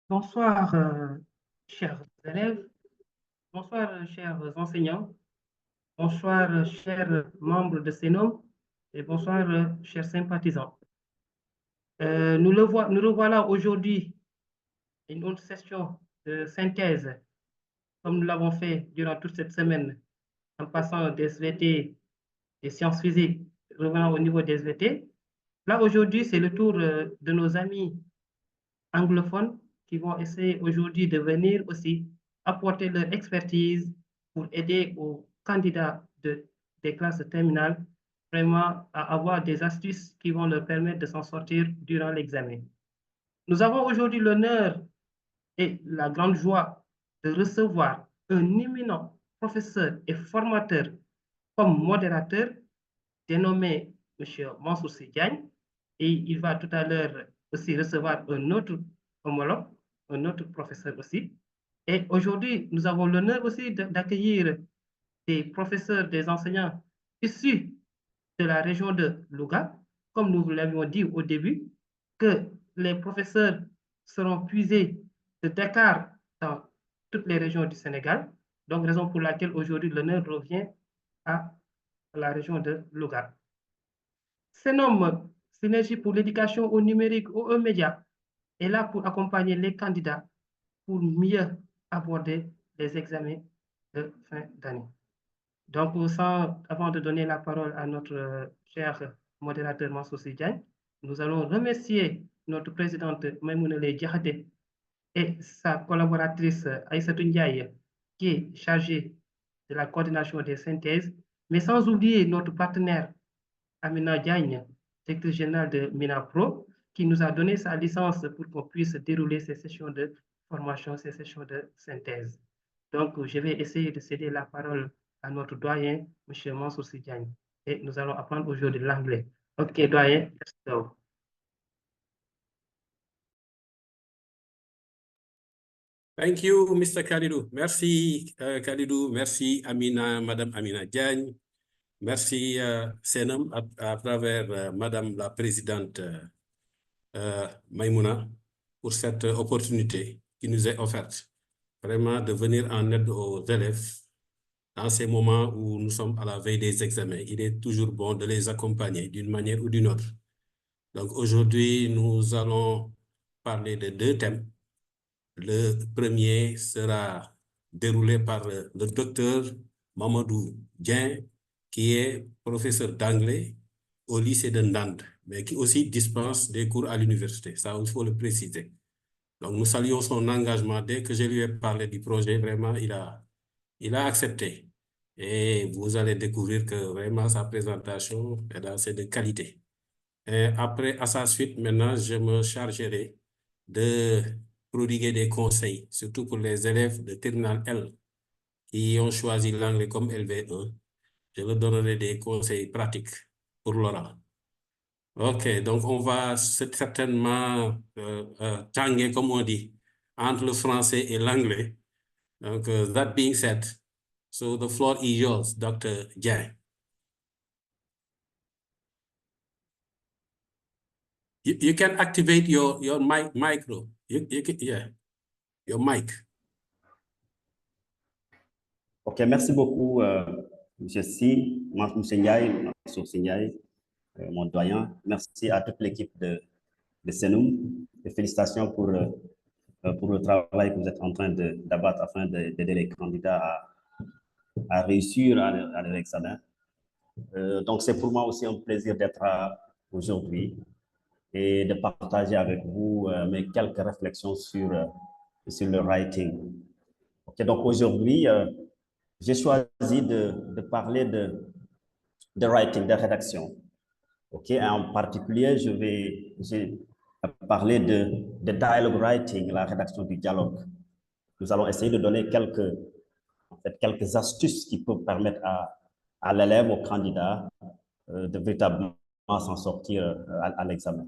Bonsoir, chers élèves, bonsoir, chers enseignants, bonsoir, chers membres de CENOM et bonsoir, chers sympathisants. Nous revoilà aujourd'hui une autre session de synthèse, comme nous l'avons fait durant toute cette semaine, en passant des SVT, des sciences physiques, revenant au niveau des SVT. Là, aujourd'hui, c'est le tour de nos amis anglophones qui vont essayer aujourd'hui de venir aussi apporter leur expertise pour aider aux candidats des classes terminales vraiment à avoir des astuces qui vont leur permettre de s'en sortir durant l'examen. Nous avons aujourd'hui l'honneur et la grande joie de recevoir un éminent professeur et formateur comme modérateur dénommé M. Mansour Diagne, et il va tout à l'heure aussi recevoir un autre homologue, un autre professeur aussi. Et aujourd'hui, nous avons l'honneur aussi d'accueillir des professeurs, des enseignants issus de la région de Louga, comme nous vous l'avions dit au début, que les professeurs seront puisés de Dakar dans toutes les régions du Sénégal, donc raison pour laquelle aujourd'hui l'honneur revient à la région de Louga. CENOM, Synergie pour l'éducation au numérique ou aux médias, est là pour accompagner les candidats pour mieux aborder les examens de fin d'année. Donc, avant de donner la parole à notre cher modérateur Mansour Diagne, nous allons remercier notre présidente Maïmouna Diakhaté et sa collaboratrice Aïssatou Ndiaye, qui est chargée de la coordination des synthèses, mais sans oublier notre partenaire Amina Diagne, directrice générale de MINAPRO, qui nous a donné sa licence pour qu'on puisse dérouler ces sessions de formation, ces sessions de synthèse. Donc, je vais essayer de céder la parole à notre doyen, M. Mansour Diagne, et nous allons apprendre aujourd'hui l'anglais. OK, doyen, let's go. Thank you, Mr. Khalidou. Merci, Khalidou. Merci, Madame Amina Diagne. Merci, CENOM, à travers Madame la Présidente Maïmouna, pour cette opportunité qui nous est offerte, vraiment de venir en aide aux élèves dans ces moments où nous sommes à la veille des examens. Il est toujours bon de les accompagner d'une manière ou d'une autre. Donc aujourd'hui, nous allons parler de deux thèmes. Le premier sera déroulé par le docteur Mamadou Dieng, qui est professeur d'anglais au lycée de Nantes, mais qui aussi dispense des cours à l'université. Ça, il faut le préciser. Donc, nous saluons son engagement. Dès que je lui ai parlé du projet, vraiment, il a accepté. Et vous allez découvrir que vraiment sa présentation est de qualité. Et après, à sa suite, maintenant, je me chargerai de prodiguer des conseils, surtout pour les élèves de terminale L qui ont choisi l'anglais comme LV1. Je leur donnerai des conseils pratiques pour l'oral. OK, donc on va certainement tanguer, comme on dit, entre le français et l'anglais. Donc, that being said, so the floor is yours, Dr. Dieng. You can activate your micro. Yeah, your mic. OK, merci beaucoup, M. Si, M. Ndiaye, Mansour Ndiaye, mon doyen. Merci à toute l'équipe de CENOM et félicitations pour le travail que vous êtes en train d'abattre afin d'aider les candidats à réussir à leur examen. Donc, c'est pour moi aussi un plaisir d'être aujourd'hui et de partager avec vous mes quelques réflexions sur le writing. OK, donc aujourd'hui, j'ai choisi de parler de writing, de rédaction. OK, en particulier, j'ai parlé de dialogue writing, la rédaction du dialogue. Nous allons essayer de donner quelques astuces qui peuvent permettre à l'élève, au candidat, de véritablement s'en sortir à l'examen.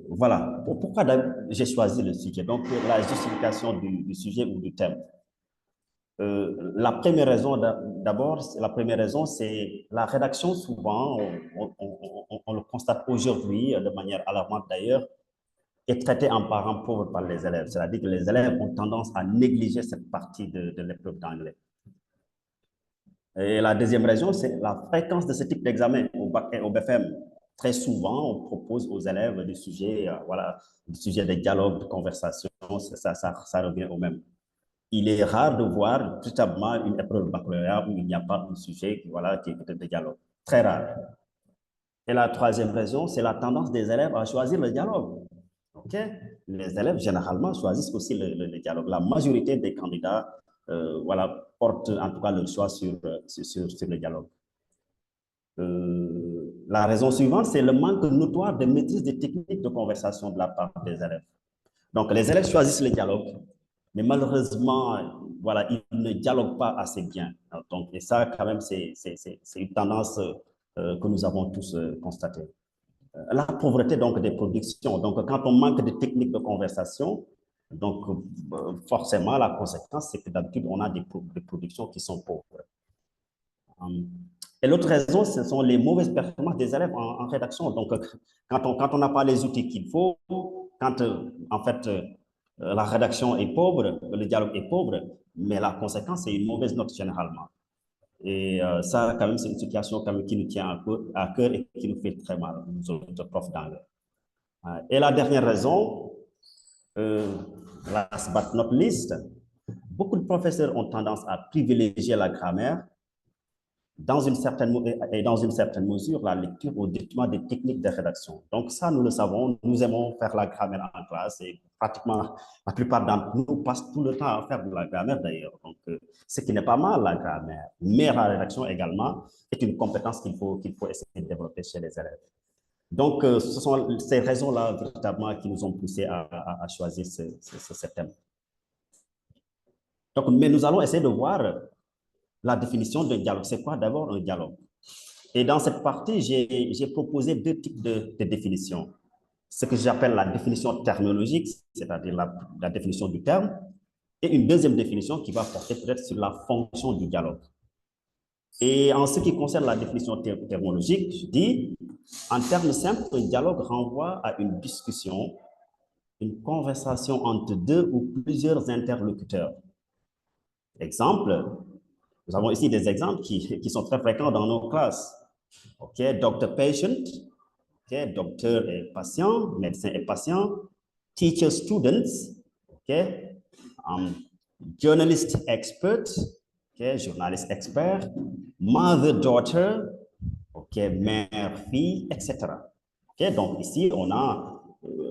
Voilà. Pourquoi j'ai choisi le sujet? Donc, la justification du sujet ou du thème. La première raison, c'est la rédaction. Souvent, on le constate aujourd'hui de manière alarmante d'ailleurs, est traité en parent pauvre par les élèves. C'est-à-dire que les élèves ont tendance à négliger cette partie de l'épreuve d'anglais. Et la deuxième raison, c'est la fréquence de ce type d'examen au bac et au BFM. Très souvent, on propose aux élèves des sujets, voilà, des sujets de dialogue, de conversation, ça revient au même. Il est rare de voir véritablement une épreuve de baccalauréat où il n'y a pas un sujet voilà, qui est de dialogue. Très rare. Et la troisième raison, c'est la tendance des élèves à choisir le dialogue. Okay? Les élèves, généralement, choisissent aussi le dialogue. La majorité des candidats voilà, portent en tout cas leur choix sur le dialogue. La raison suivante, c'est le manque notoire de maîtrise des techniques de conversation de la part des élèves. Donc, les élèves choisissent le dialogue, mais malheureusement, voilà, ils ne dialoguent pas assez bien. Donc, et ça, quand même, c'est une tendance que nous avons tous constatée. La pauvreté donc des productions. Donc, quand on manque de techniques de conversation, donc forcément, la conséquence, c'est que d'habitude, on a des productions qui sont pauvres. Et l'autre raison, ce sont les mauvaises performances des élèves en rédaction. Donc, quand on n'a pas les outils qu'il faut, quand en fait la rédaction est pauvre, le dialogue est pauvre, mais la conséquence, c'est une mauvaise note généralement. Et ça, quand même, c'est une situation quand même, qui nous tient à cœur et qui nous fait très mal, nous autres profs d'anglais. Et la dernière raison, last but not least, beaucoup de professeurs ont tendance à privilégier la grammaire dans une certaine mesure, la lecture au détriment des techniques de rédaction. Donc ça, nous le savons, nous aimons faire la grammaire en classe et pratiquement la plupart d'entre nous passent tout le temps à faire de la grammaire d'ailleurs. Donc, ce qui n'est pas mal, la grammaire. Mais la rédaction également est une compétence qu'il faut essayer de développer chez les élèves. Donc, ce sont ces raisons-là véritablement qui nous ont poussés à choisir ce thème. Donc, mais nous allons essayer de voir la définition d'un dialogue. C'est quoi d'abord un dialogue? Et dans cette partie, j'ai proposé deux types de définitions. Ce que j'appelle la définition terminologique, c'est-à-dire la définition du terme, et une deuxième définition qui va porter peut-être sur la fonction du dialogue. Et en ce qui concerne la définition terminologique, je dis, en termes simples, un dialogue renvoie à une discussion, une conversation entre deux ou plusieurs interlocuteurs. Exemple, nous avons ici des exemples qui sont très fréquents dans nos classes. OK, doctor-patient, OK, docteur et patient, médecin et patient, teacher-students, OK, journalist-expert, OK, journaliste-expert, mother-daughter, OK, mère-fille, etc. OK, donc ici, on a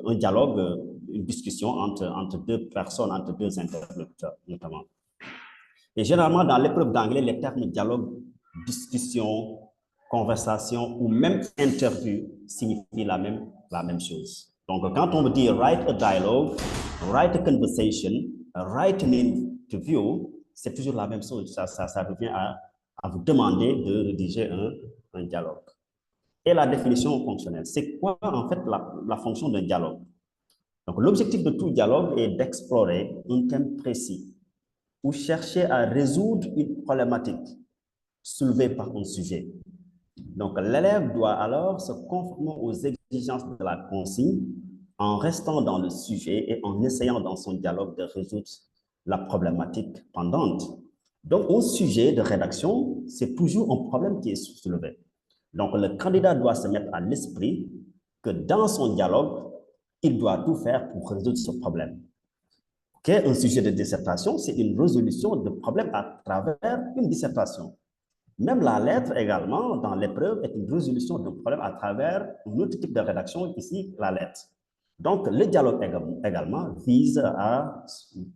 un dialogue, une discussion entre deux personnes, entre deux interlocuteurs, notamment. Et généralement, dans l'épreuve d'anglais, les termes dialogue, discussion, conversation ou même interview signifient la même chose. Donc, quand on dit write a dialogue, write a conversation, write an interview, c'est toujours la même chose. Ça revient à vous demander de rédiger un dialogue. Et la définition fonctionnelle, c'est quoi en fait la fonction d'un dialogue? Donc, l'objectif de tout dialogue est d'explorer un thème précis ou chercher à résoudre une problématique soulevée par un sujet. Donc, l'élève doit alors se conformer aux exigences de la consigne en restant dans le sujet et en essayant dans son dialogue de résoudre la problématique pendante. Donc, un sujet de rédaction, c'est toujours un problème qui est soulevé. Donc, le candidat doit se mettre à l'esprit que dans son dialogue, il doit tout faire pour résoudre ce problème. Okay? Un sujet de dissertation, c'est une résolution de problème à travers une dissertation. Même la lettre également, dans l'épreuve, est une résolution de problème à travers un autre type de rédaction, ici, la lettre. Donc, le dialogue également vise à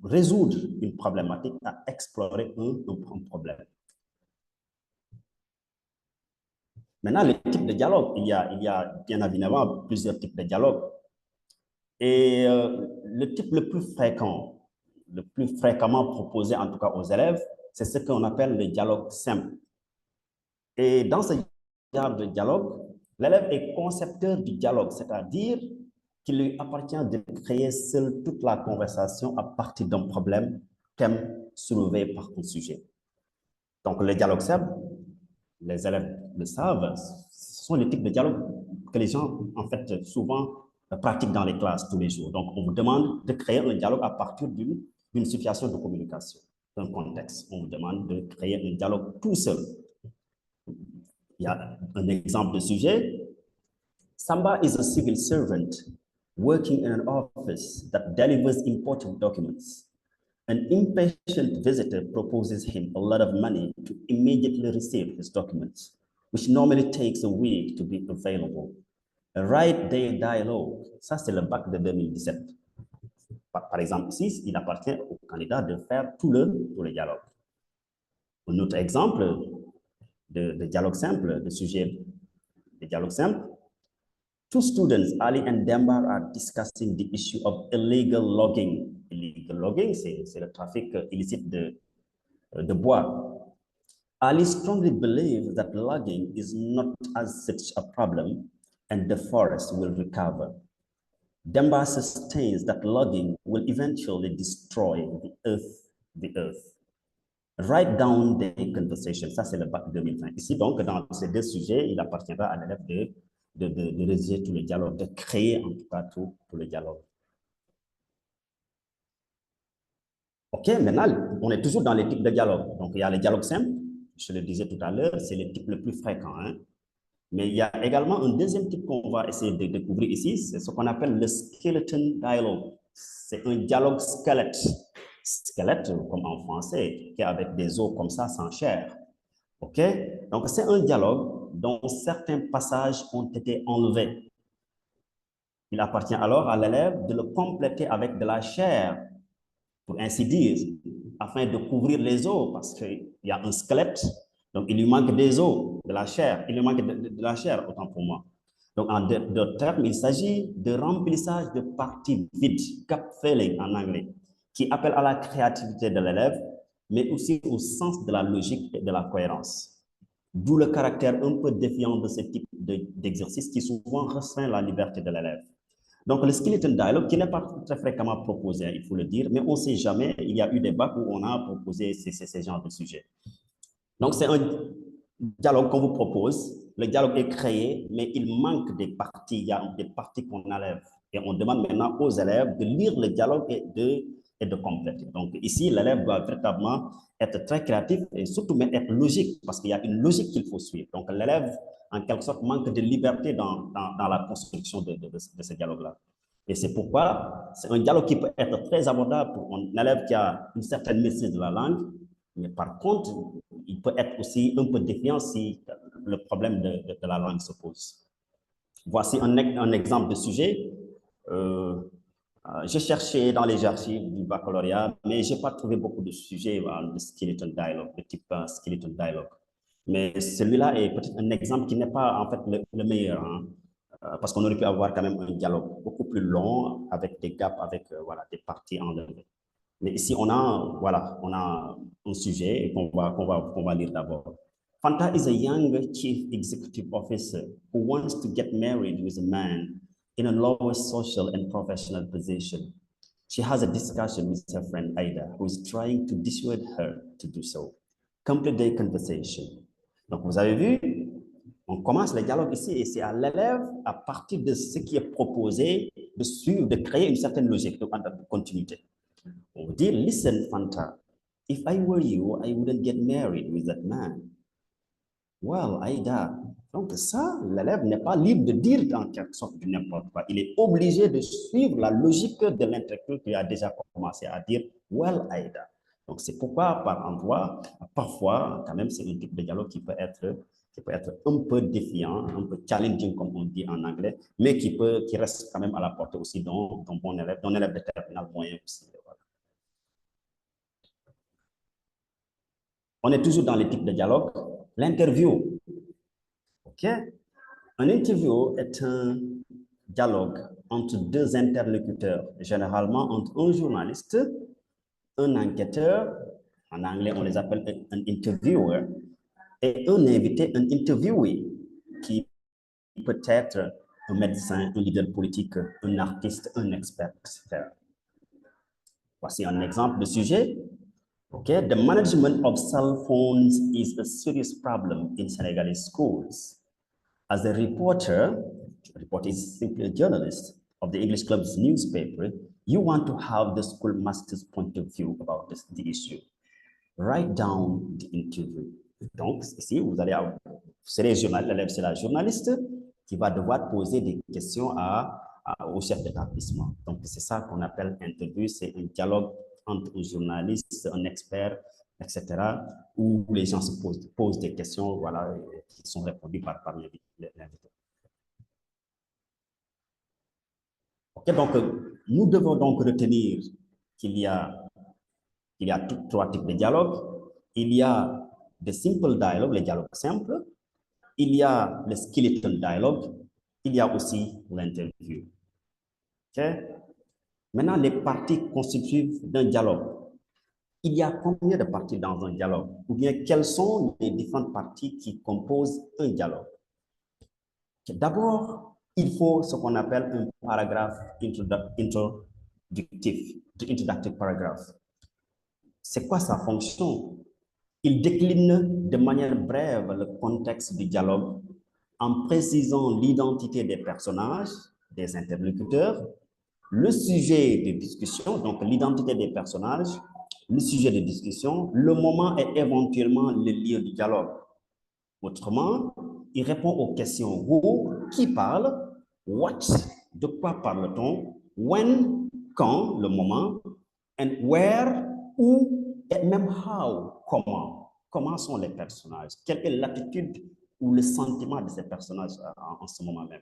résoudre une problématique, à explorer un problème. Maintenant, les types de dialogue, il y a bien évidemment plusieurs types de dialogue. Et le type le plus fréquemment proposé en tout cas aux élèves, c'est ce qu'on appelle le dialogue simple. Et dans ce genre de dialogue, l'élève est concepteur du dialogue, c'est-à-dire qu'il lui appartient de créer seul toute la conversation à partir d'un problème, thème soulevé par un sujet. Donc, le dialogue simple, les élèves le savent, ce sont les types de dialogue que les gens, en fait, souvent pratique dans les classes tous les jours. Donc, on vous demande de créer un dialogue à partir d'une situation de communication, d'un contexte. On vous demande de créer un dialogue tout seul. Il y a un exemple de sujet. Samba is a civil servant working in an office that delivers important documents. An impatient visitor proposes him a lot of money to immediately receive his documents, which normally takes a week to be available. Write their dialogue. Ça, c'est le bac de 2017. Par exemple, ici, il appartient au candidat de faire tout le dialogue. Un autre exemple de dialogue simple, de sujet de dialogue simple. Two students, Ali and Demba, are discussing the issue of illegal logging. Illegal logging, c'est le trafic illicite de bois. Ali strongly believes that logging is not as such a problem and the forest will recover. Demba sustains that logging will eventually destroy the earth. Write down the conversation. Ça, c'est le bac 2020. Ici, donc, dans ces deux sujets, il appartiendra à l'élève de rédiger tout le dialogue, de créer en tout cas tout le dialogue. OK, maintenant, on est toujours dans les types de dialogue. Donc, il y a le dialogue simple, je le disais tout à l'heure, c'est le type le plus fréquent. Hein? Mais il y a également un deuxième type qu'on va essayer de découvrir ici, c'est ce qu'on appelle le skeleton dialogue. C'est un dialogue squelette. Squelette, comme en français, qui est avec des os comme ça, sans chair. OK? Donc, c'est un dialogue dont certains passages ont été enlevés. Il appartient alors à l'élève de le compléter avec de la chair, pour ainsi dire, afin de couvrir les os, parce qu'il y a un squelette, donc il lui manque des os, de la chair, il lui manque de la chair, autant pour moi. Donc, en d'autres termes, il s'agit de remplissage de parties vides, gap filling en anglais, qui appelle à la créativité de l'élève, mais aussi au sens de la logique et de la cohérence. D'où le caractère un peu défiant de ce type d'exercice qui souvent restreint la liberté de l'élève. Donc, le skeleton dialogue, qui n'est pas très fréquemment proposé, il faut le dire, mais on ne sait jamais, il y a eu des bacs où on a proposé ces genres de sujets. Donc, c'est un dialogue qu'on vous propose, le dialogue est créé, mais il manque des parties, il y a des parties qu'on enlève. Et on demande maintenant aux élèves de lire le dialogue et de compléter. Donc, ici, l'élève doit véritablement être très créatif et surtout être logique, parce qu'il y a une logique qu'il faut suivre. Donc, l'élève, en quelque sorte, manque de liberté dans la construction de ce dialogue-là. Et c'est pourquoi c'est un dialogue qui peut être très abordable pour un élève qui a une certaine maîtrise de la langue, mais par contre, il peut être aussi un peu défiant si le problème de la langue se pose. Voici un exemple de sujet. J'ai cherché dans les archives du baccalauréat, mais je n'ai pas trouvé beaucoup de sujets de skeleton dialogue, de type skeleton dialogue. Mais celui-là est peut-être un exemple qui n'est pas en fait le meilleur, hein, parce qu'on aurait pu avoir quand même un dialogue beaucoup plus long avec des gaps, avec voilà, des parties enlevées. Mais ici, on a un sujet qu'on va lire d'abord. Fanta is a young chief executive officer who wants to get married with a man in a lower social and professional position. She has a discussion with her friend Aida, who is trying to dissuade her to do so. Complete their conversation. Donc, vous avez vu, on commence le dialogue ici et c'est à l'élève, à partir de ce qui est proposé, de suivre, de créer une certaine logique de continuité. On vous dit, listen, Fanta, if I were you, I wouldn't get married with that man. Well, Aida. Donc ça, l'élève n'est pas libre de dire en quelque sorte du n'importe quoi. Il est obligé de suivre la logique de l'intellectuel qui a déjà commencé à dire « well, Aida ». Donc c'est pourquoi, par endroit, parfois, quand même, c'est un type de dialogue qui peut être un peu défiant, un peu challenging, comme on dit en anglais, mais qui reste quand même à la portée aussi d'un bon élève, d'un élève de terminale moyen aussi. Voilà. On est toujours dans les types de dialogue. L'interview. OK? Un interview est un dialogue entre deux interlocuteurs, généralement entre un journaliste, un enquêteur, en anglais on les appelle un interviewer, et un invité, un interviewé, qui peut être un médecin, un leader politique, un artiste, un expert, etc. Voici un exemple de sujet. Okay, the management of cell phones is a serious problem in Senegalese schools. As a reporter is simply a journalist, of the English Club's newspaper, you want to have the schoolmaster's point of view about the issue. Write down the interview. Donc, ici, vous allez avoir, l'élève, c'est la journaliste qui va devoir poser des questions au chef d'établissement. Donc, c'est ça qu'on appelle interview, c'est un dialogue entre un journaliste, un expert, etc., où les gens se posent des questions, voilà, qui sont répondues par l'invité. Ok, donc, nous devons donc retenir qu'il y a trois types de dialogues. Il y a the simple dialogue, les dialogues simples. Il y a le skeleton dialogue. Il y a aussi l'interview. Ok? Maintenant, les parties constitutives d'un dialogue. Il y a combien de parties dans un dialogue? Ou bien, quelles sont les différentes parties qui composent un dialogue? Okay. D'abord, il faut ce qu'on appelle un paragraphe introductif, introductory paragraph. C'est quoi sa fonction? Il décline de manière brève le contexte du dialogue en précisant l'identité des personnages, des interlocuteurs, le sujet de discussion, donc l'identité des personnages, le sujet de discussion, le moment et éventuellement le lieu du dialogue. Autrement, il répond aux questions who, qui parle, what, de quoi parle-t-on, when, quand, le moment, and where, où, et même how, comment. Comment sont les personnages? Quelle est l'attitude ou le sentiment de ces personnages en ce moment même?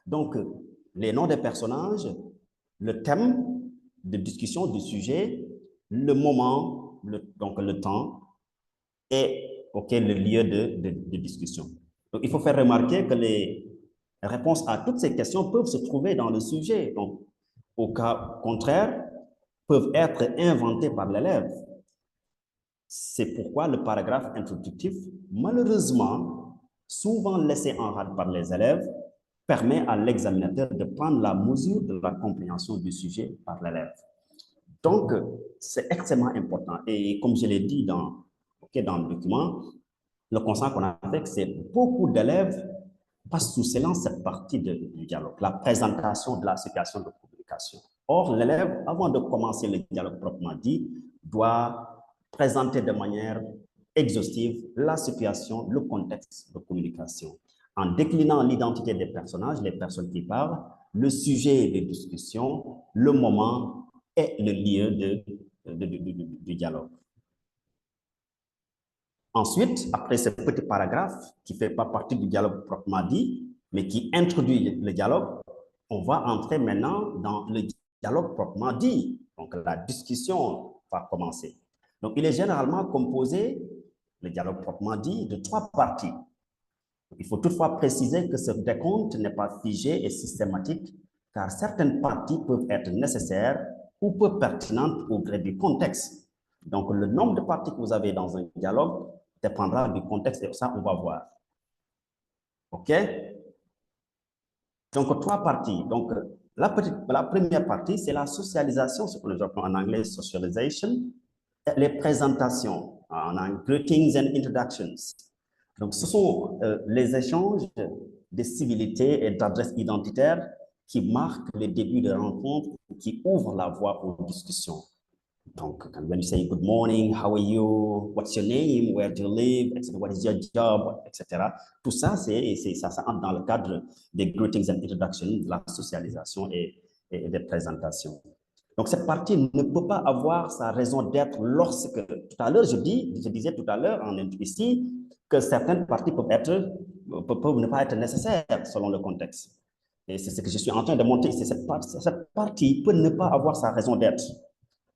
Donc, les noms des personnages, le thème de discussion du sujet, le moment, donc le temps, et le lieu de discussion. Donc, il faut faire remarquer que les réponses à toutes ces questions peuvent se trouver dans le sujet. Donc, au cas contraire, peuvent être inventées par l'élève. C'est pourquoi le paragraphe introductif, malheureusement, souvent laissé en rade par les élèves, permet à l'examinateur de prendre la mesure de la compréhension du sujet par l'élève. Donc, c'est extrêmement important. Et comme je l'ai dit dans le document, le constat qu'on a fait, c'est que beaucoup d'élèves passent sous silence cette partie du dialogue, la présentation de la situation de communication. Or, l'élève, avant de commencer le dialogue proprement dit, doit présenter de manière exhaustive la situation, le contexte de communication, en déclinant l'identité des personnages, les personnes qui parlent, le sujet de discussion, le moment et le lieu du dialogue. Ensuite, après ce petit paragraphe qui ne fait pas partie du dialogue proprement dit, mais qui introduit le dialogue, on va entrer maintenant dans le dialogue proprement dit. Donc, la discussion va commencer. Donc, il est généralement composé, le dialogue proprement dit, de 3 parties. Il faut toutefois préciser que ce décompte n'est pas figé et systématique, car certaines parties peuvent être nécessaires ou peu pertinentes au gré du contexte. Donc, le nombre de parties que vous avez dans un dialogue dépendra du contexte et ça, on va voir. OK? Donc, 3 parties. Donc, la première partie, c'est la socialisation, ce que nous appelons en anglais socialization, et les présentations, en anglais greetings and introductions. Donc, ce sont les échanges de civilité et d'adresse identitaire qui marquent le début de rencontre, qui ouvrent la voie aux discussions. Donc, when you say good morning, how are you, what's your name, where do you live, etc., what is your job, etc. Tout ça, ça entre dans le cadre des greetings and introductions, de la socialisation et des présentations. Donc, cette partie ne peut pas avoir sa raison d'être lorsque, tout à l'heure, je disais tout à l'heure en ici, que certaines parties peuvent ne pas être nécessaires selon le contexte. Et c'est ce que je suis en train de montrer. Cette partie peut ne pas avoir sa raison d'être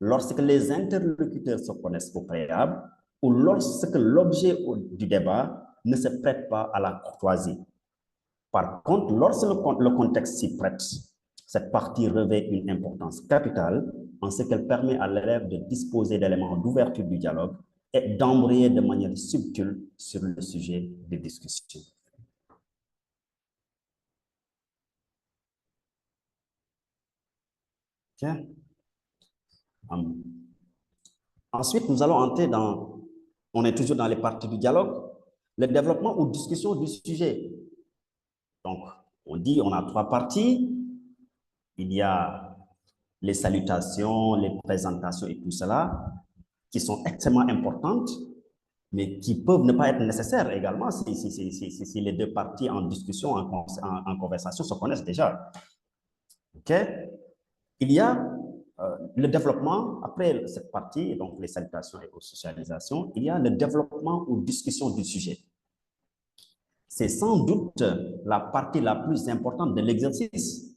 lorsque les interlocuteurs se connaissent au préalable ou lorsque l'objet du débat ne se prête pas à la courtoisie. Par contre, lorsque le contexte s'y prête, cette partie revêt une importance capitale en ce qu'elle permet à l'élève de disposer d'éléments d'ouverture du dialogue et d'embrayer de manière subtile sur le sujet de discussion. Okay. Ensuite, nous allons entrer on est toujours dans les parties du dialogue, le développement ou discussion du sujet. Donc, on dit on a 3 parties. il y a les salutations, les présentations et tout cela, qui sont extrêmement importantes, mais qui peuvent ne pas être nécessaires également si les deux parties en discussion, en conversation se connaissent déjà. OK? Il y a le développement, après cette partie, donc les salutations et socialisations, il y a le développement ou discussion du sujet. C'est sans doute la partie la plus importante de l'exercice.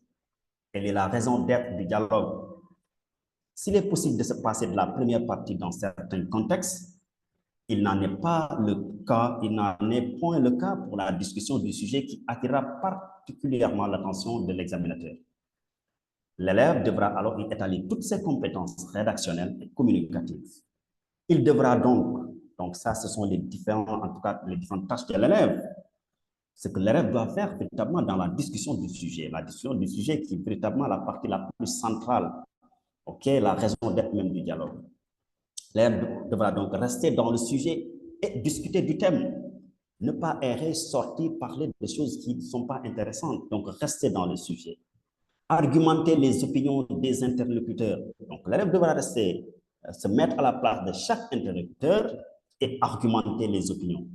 Elle est la raison d'être du dialogue. S'il est possible de se passer de la première partie dans certains contextes, il n'en est pas le cas, il n'en est point le cas pour la discussion du sujet qui attirera particulièrement l'attention de l'examinateur. L'élève devra alors y étaler toutes ses compétences rédactionnelles et communicatives. Il devra donc ça, ce sont les différentes tâches de l'élève. Ce que l'élève doit faire véritablement dans la discussion du sujet. La discussion du sujet qui est véritablement la partie la plus centrale, la raison d'être même du dialogue. L'élève devra donc rester dans le sujet et discuter du thème. Ne pas errer, sortir, parler de choses qui ne sont pas intéressantes. Donc, rester dans le sujet. Argumenter les opinions des interlocuteurs. Donc, l'élève devra se mettre à la place de chaque interlocuteur et argumenter les opinions.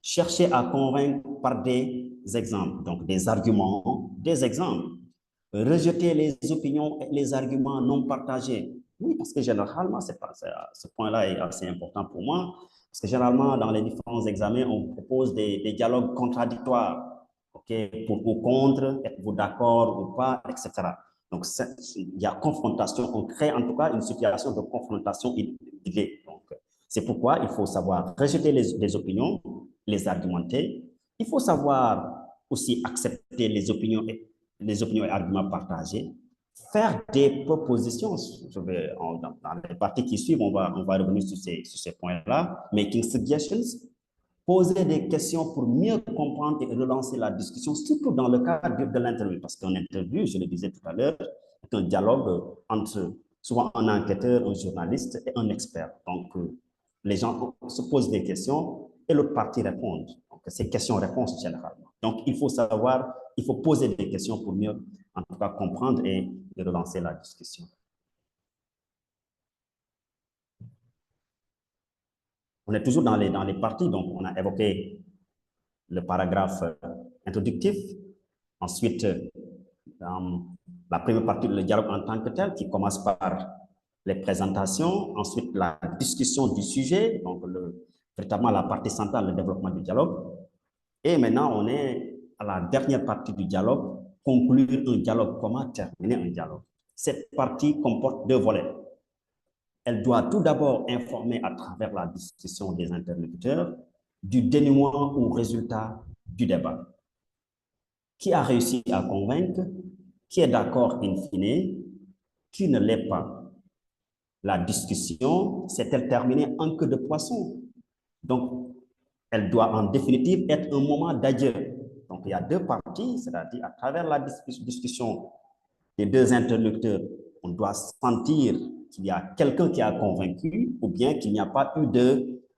Chercher à convaincre par des exemples, donc des arguments, des exemples. Rejeter les opinions et les arguments non partagés. Oui, parce que généralement, ce point-là est assez important pour moi, parce que généralement, dans les différents examens, on propose des dialogues contradictoires, pour ou contre, êtes-vous d'accord ou pas, etc. Donc, il y a confrontation, on crée en tout cas une situation de confrontation idée. Donc, c'est pourquoi il faut savoir rejeter les opinions, les argumenter. Il faut savoir aussi accepter les opinions et arguments partagés. Faire des propositions. Dans les parties qui suivent, on va revenir sur ces points-là. Making suggestions. Poser des questions pour mieux comprendre et relancer la discussion, surtout dans le cadre de l'interview. Parce qu'un interview, je le disais tout à l'heure, est un dialogue entre souvent un enquêteur, un journaliste et un expert. Donc, les gens se posent des questions et l'autre partie répond. Donc, c'est questions-réponses généralement. Donc, il faut poser des questions pour mieux, en tout cas, comprendre et relancer la discussion. On est toujours dans les parties, donc on a évoqué le paragraphe introductif, ensuite la première partie, le dialogue en tant que tel, qui commence par les présentations, ensuite la discussion du sujet, donc véritablement la partie centrale, le développement du dialogue. Et maintenant, on est à la dernière partie du dialogue, conclure un dialogue, comment terminer un dialogue. Cette partie comporte deux volets. Elle doit tout d'abord informer à travers la discussion des interlocuteurs du dénouement ou résultat du débat. Qui a réussi à convaincre, qui est d'accord in fine, qui ne l'est pas. La discussion s'est-elle terminée en queue de poisson? Donc, elle doit en définitive être un moment d'adieu. Donc, il y a deux parties, c'est-à-dire à travers la discussion des deux interlocuteurs, on doit sentir qu'il y a quelqu'un qui a convaincu ou bien qu'il n'y a pas eu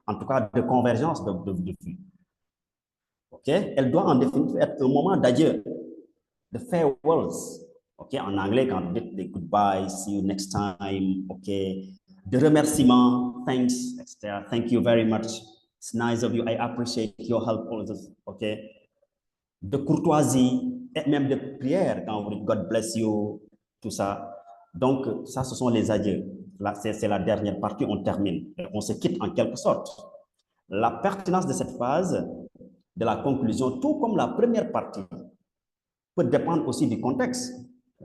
en tout cas, de convergence de vue. Elle doit en définitive être un moment d'adieu, de farewells. En anglais, quand on dit des goodbye, see you next time, de remerciements, thanks, etc. Thank you very much. It's nice of you. I appreciate your help. De courtoisie et même de prière quand vous dites God bless you, tout ça. Donc, ça, ce sont les adieux. Là, c'est la dernière partie, on termine. On se quitte en quelque sorte. La pertinence de cette phase, de la conclusion, tout comme la première partie, peut dépendre aussi du contexte.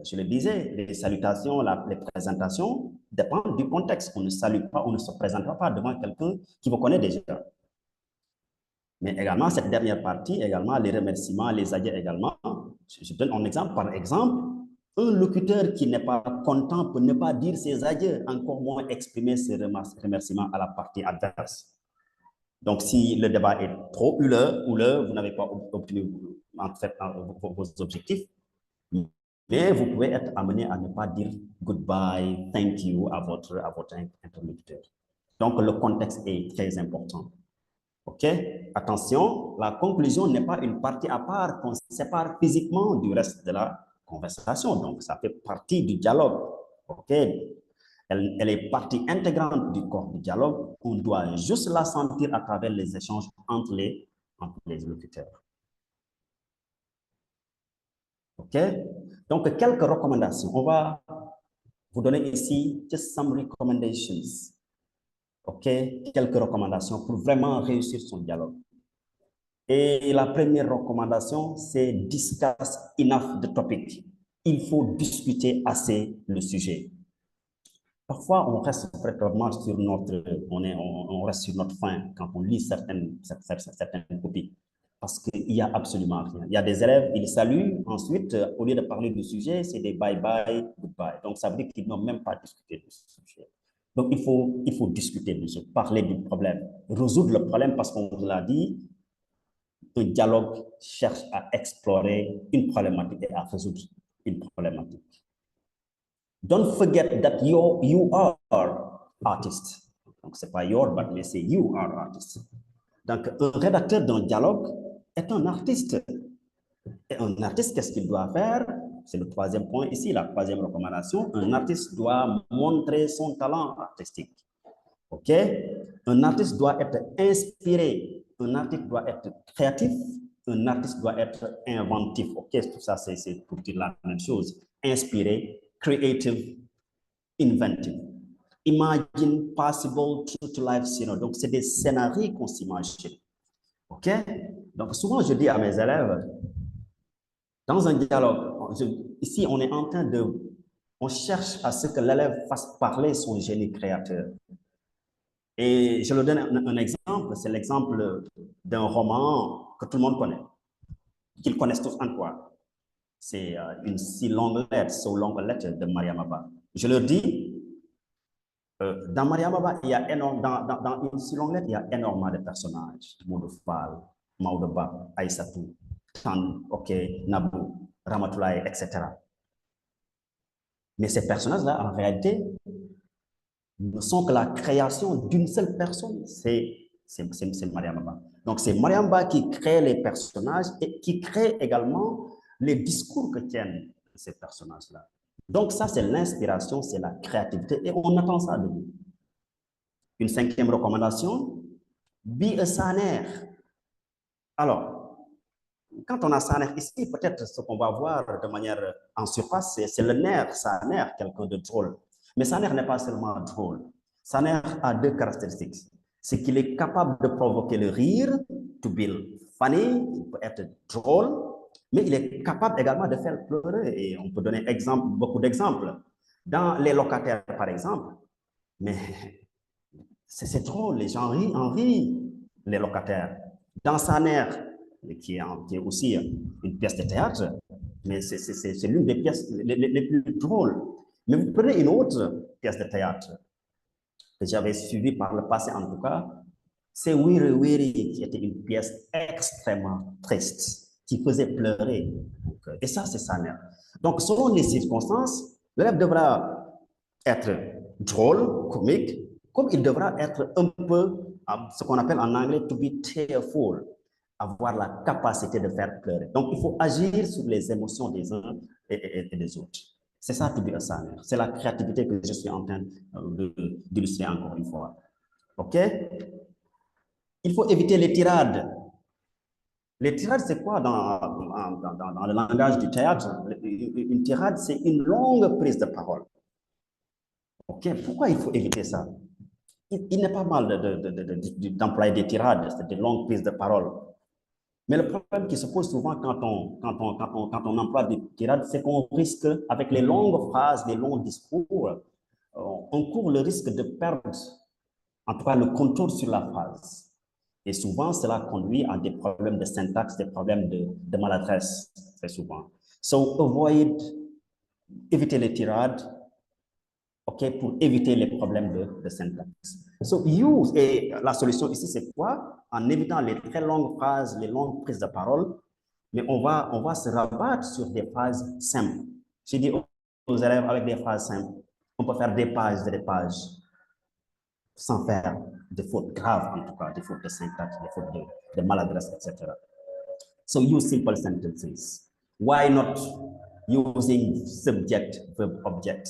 Je le disais, les salutations, les présentations dépendent du contexte. On ne salue pas, on ne se présentera pas devant quelqu'un qui vous connaît déjà. Mais également, cette dernière partie, également, les remerciements, les adieux également. Je donne un exemple. Par exemple, un locuteur qui n'est pas content peut ne pas dire ses adieux, encore moins exprimer ses remerciements à la partie adverse. Donc, si le débat est trop houleux, vous n'avez pas obtenu en fait vos objectifs, mais vous pouvez être amené à ne pas dire goodbye, thank you à votre interlocuteur. Donc, le contexte est très important. Attention, la conclusion n'est pas une partie à part qu'on sépare physiquement du reste de la conversation, donc ça fait partie du dialogue. OK? Elle est partie intégrante du corps du dialogue. On doit juste la sentir à travers les échanges entre les locuteurs. OK? Donc, quelques recommandations. On va vous donner ici just some recommendations. OK? Quelques recommandations pour vraiment réussir son dialogue. Et la première recommandation, c'est discuss enough the topic. Il faut discuter assez le sujet. Parfois, on reste fréquemment sur notre, on reste sur notre faim quand on lit certaines copies. Parce qu'il n'y a absolument rien. Il y a des élèves, ils saluent, ensuite, au lieu de parler du sujet, c'est des bye-bye, goodbye. Donc, ça veut dire qu'ils n'ont même pas discuté du sujet. Donc, il faut discuter du sujet, parler du problème, résoudre le problème parce qu'on vous l'a dit, un dialogue cherche à explorer une problématique et à résoudre une problématique. Don't forget that you are artist. Donc, ce n'est pas your, mais c'est you are artist. Donc, un rédacteur d'un dialogue est un artiste. Et un artiste, qu'est-ce qu'il doit faire? C'est le troisième point ici, la troisième recommandation. Un artiste doit montrer son talent artistique. OK? Un artiste doit être inspiré. Un artiste doit être créatif. Un artiste doit être inventif. OK? Tout ça, c'est pour dire la même chose. Inspiré, creative, inventive. Imagine possible true to life scenario. Donc, c'est des scénarios qu'on s'imagine. OK? Donc, souvent, je dis à mes élèves, dans un dialogue, ici, on est en train on cherche à ce que l'élève fasse parler son génie créateur. Et je leur donne un exemple, c'est l'exemple d'un roman que tout le monde connaît, qu'ils connaissent tous en quoi. C'est une si longue lettre, So Long a Letter de Mariam Abba. Je leur dis, dans Mariam Abba, il y a dans une si longue lettre, il y a énormément de personnages. Modou Fall, Maodo Ba, Aïssatou, Tan, OK, Nabou, Ramatoulaye, etc. Mais ces personnages-là, en réalité, ne sont que la création d'une seule personne, c'est Mariam Abba. Donc, c'est Mariam Abba qui crée les personnages et qui crée également les discours que tiennent ces personnages-là. Donc, ça, c'est l'inspiration, c'est la créativité et on attend ça de nous. Une cinquième recommandation, be a saner. Alors, quand on a saner ici, peut-être ce qu'on va voir de manière en surface, c'est le nerf, saner, quelqu'un de drôle. Mais Saner n'est pas seulement drôle. Saner a deux caractéristiques. C'est qu'il est capable de provoquer le rire, to be funny, il peut être drôle, mais il est capable également de faire pleurer. Et on peut donner beaucoup d'exemples. Dans Les Locataires, par exemple, mais c'est drôle, les gens en rient, Les Locataires. Dans Saner, qui est aussi une pièce de théâtre, mais c'est l'une des pièces les plus drôles. Mais vous prenez une autre pièce de théâtre que j'avais suivie par le passé en tout cas, c'est Wiri Wiri, qui était une pièce extrêmement triste, qui faisait pleurer. Et ça, c'est Saner. Donc, selon les circonstances, l'élève devra être drôle, comique, comme il devra être un peu, ce qu'on appelle en anglais, to be tearful, avoir la capacité de faire pleurer. Donc, il faut agir sur les émotions des uns et des autres. C'est ça, to be a saner. C'est la créativité que je suis en train d'illustrer encore une fois. OK? Il faut éviter les tirades. Les tirades, c'est quoi dans le langage du théâtre? Une tirade, c'est une longue prise de parole. OK? Pourquoi il faut éviter ça? Il n'est pas mal d'employer des tirades, c'est des longues prises de parole. Mais le problème qui se pose souvent quand on emploie des tirades, c'est qu'on risque, avec les longues phrases, les longs discours, on court le risque de perdre, en tout cas, le contrôle sur la phrase. Et souvent, cela conduit à des problèmes de syntaxe, des problèmes de maladresse, très souvent. So, éviter les tirades, OK, pour éviter les problèmes de syntaxe. So, et la solution ici, c'est quoi? En évitant les très longues phrases, les longues prises de parole, mais on va se rabattre sur des phrases simples. Je dis aux élèves avec des phrases simples, on peut faire des pages, sans faire de fautes graves, en tout cas, des fautes de syntaxe, des fautes de maladresse, etc. So, use simple sentences. Why not using subject, verb, object.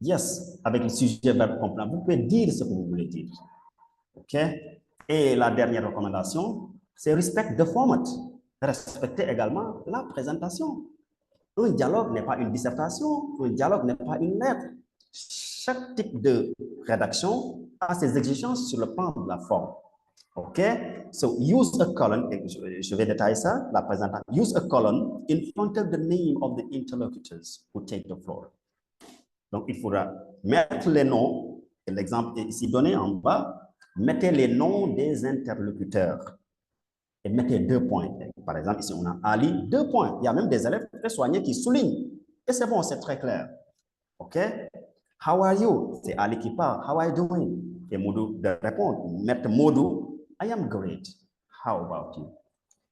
Yes, avec le sujet, verbe, complément, vous pouvez dire ce que vous voulez dire. OK? Et la dernière recommandation, c'est respect the format. Respecter également la présentation. Un dialogue n'est pas une dissertation, un dialogue n'est pas une lettre. Chaque type de rédaction a ses exigences sur le plan de la forme. OK? So use a colon, je vais détailler ça, la présentation. Use a colon in front of the name of the interlocutors who take the floor. Donc, il faudra mettre les noms, et l'exemple est ici donné en bas, mettez les noms des interlocuteurs et mettez 2 points. Par exemple, ici, on a Ali, 2 points. Il y a même des élèves très soignés qui soulignent. Et c'est bon, c'est très clair. OK? How are you? C'est Ali qui parle. How are you doing? Et Modou de répondre. Mettre Modou, I am great. How about you?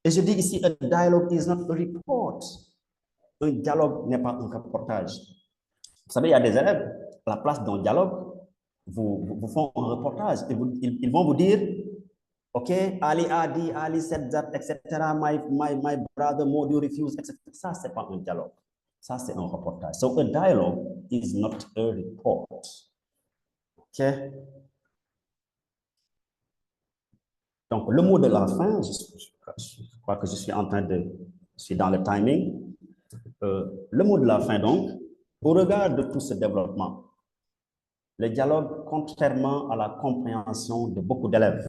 Et je dis ici, a dialogue is not a report. Un dialogue n'est pas un reportage. Vous savez, il y a des élèves, à la place d'un dialogue, vous font un reportage. Et ils vont vous dire, OK, Ali a dit, Ali said that, etc. My brother Modou refused, etc. Ça, c'est pas un dialogue. Ça, c'est un reportage. So a dialogue is not a report. OK? Donc, le mot de la fin, je crois que je suis dans le timing. Le mot de la fin, donc, au regard de tout ce développement, le dialogue, contrairement à la compréhension de beaucoup d'élèves,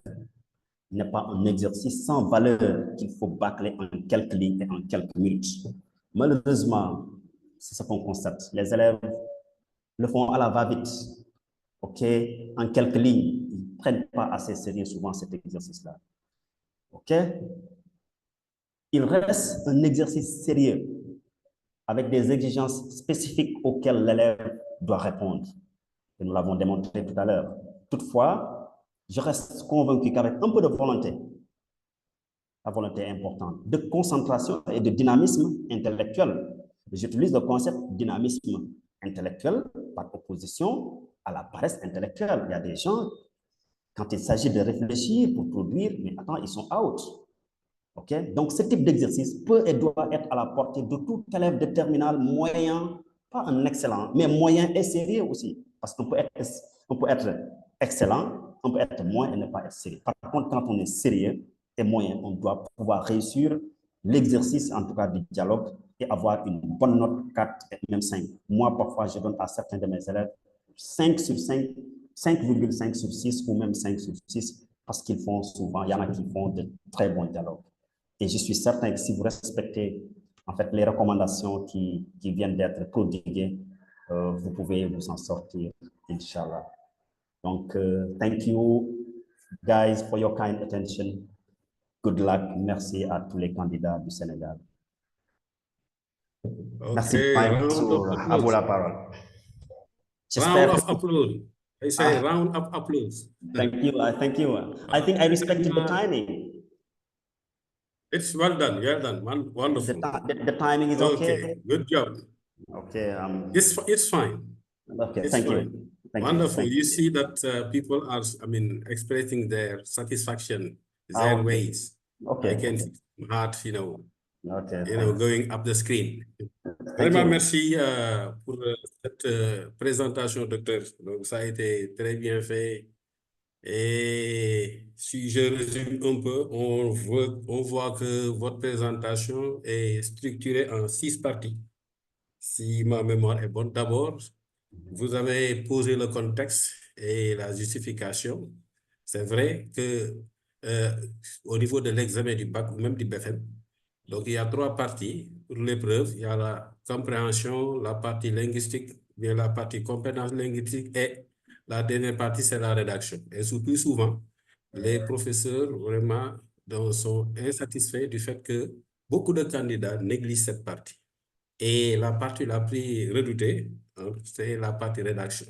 n'est pas un exercice sans valeur qu'il faut bâcler en quelques lignes et en quelques minutes. Malheureusement, c'est ce qu'on constate. Les élèves le font à la va-vite, OK, en quelques lignes. Ils ne prennent pas assez sérieux souvent cet exercice-là. OK? Il reste un exercice sérieux avec des exigences spécifiques auxquelles l'élève doit répondre. Et nous l'avons démontré tout à l'heure. Toutefois, je reste convaincu qu'avec un peu de volonté, la volonté est importante, de concentration et de dynamisme intellectuel. J'utilise le concept dynamisme intellectuel par opposition à la paresse intellectuelle. Il y a des gens, quand il s'agit de réfléchir pour produire, mais attends, ils sont out. OK? Donc, ce type d'exercice peut et doit être à la portée de tout élève de terminale moyen, pas un excellent, mais moyen et sérieux aussi. Parce qu'on peut être excellent, on peut être moins et ne pas être sérieux. Par contre, quand on est sérieux et moyen, on doit pouvoir réussir l'exercice, en tout cas du dialogue, et avoir une bonne note, 4 et même 5. Moi, parfois, je donne à certains de mes élèves 5 sur 5, 5,5 sur 6 ou même 5 sur 6, parce qu'ils font souvent, il y en a qui font de très bons dialogues. Et je suis certain que si vous respectez en fait les recommandations qui viennent d'être prodiguées, vous pouvez vous en sortir, Inch'Allah. Donc, thank you guys for your kind attention. Good luck. Merci à tous les candidats du Sénégal. Okay, merci, à vous la parole. Round of applause. I say round of applause. Thank you. Thank you. I think I respected the timing. It's well done. Well done. Wonderful. The timing is okay. Good job. Okay. It's fine. Okay. It's thank fine. you. Thank Wonderful. you. You see that people are, expressing their satisfaction, their ways. Okay. I can see heart, Okay. Going up the screen. Vraiment, merci pour cette présentation, docteur. Donc, ça a été très bien fait. Et si je résume un peu, on voit que votre présentation est structurée en 6 parties. Si ma mémoire est bonne, d'abord, vous avez posé le contexte et la justification. C'est vrai que au niveau de l'examen du bac ou même du BFM, donc il y a 3 parties pour l'épreuve. Il y a la compréhension, la partie linguistique, bien la partie compétence linguistique et la dernière partie, c'est la rédaction. Et plus souvent, les professeurs vraiment sont insatisfaits du fait que beaucoup de candidats négligent cette partie. Et la partie la plus redoutée, c'est la partie rédaction,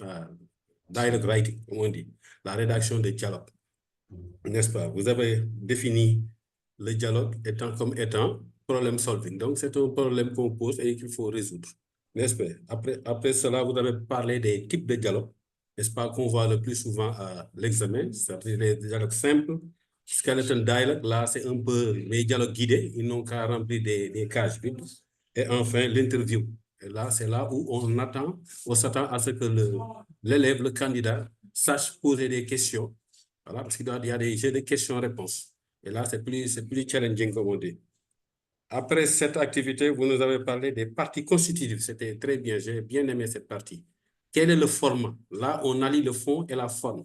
dialogue writing, comme on dit, la rédaction de dialogue. N'est-ce pas? Vous avez défini le dialogue comme étant problem solving. Donc, c'est un problème qu'on pose et qu'il faut résoudre. N'est-ce pas? Après cela, vous avez parlé des types de dialogue, n'est-ce pas, qu'on voit le plus souvent à l'examen, c'est-à-dire les dialogues simples. Skeleton dialogue, là, c'est un peu les dialogues guidés, ils n'ont qu'à remplir des cases vides. Et enfin, l'interview. Et là, c'est là où on s'attend à ce que l'élève, le candidat, sache poser des questions. Voilà, parce qu'il y a des jeux de questions-réponses. Et là, c'est plus challenging, comme on dit. Après cette activité, vous nous avez parlé des parties constitutives. C'était très bien, j'ai bien aimé cette partie. Quel est le format? Là, on allie le fond et la forme.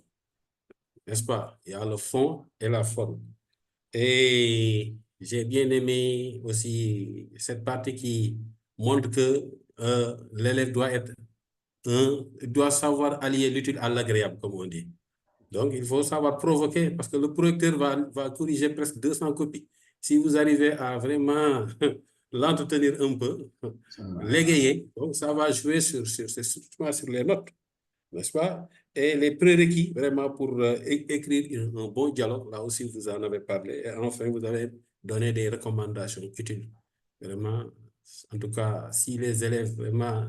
N'est-ce pas? Il y a le fond et la forme. Et j'ai bien aimé aussi cette partie qui montre que l'élève doit savoir allier l'utile à l'agréable, comme on dit. Donc, il faut savoir provoquer, parce que le correcteur va corriger presque 200 copies. Si vous arrivez à vraiment l'entretenir un peu, l'égayer, donc ça va jouer surtout sur les notes, n'est-ce pas? Et les prérequis, vraiment, pour écrire un bon dialogue, là aussi, vous en avez parlé. Et enfin, vous avez donné des recommandations utiles. Vraiment, en tout cas, si les élèves vraiment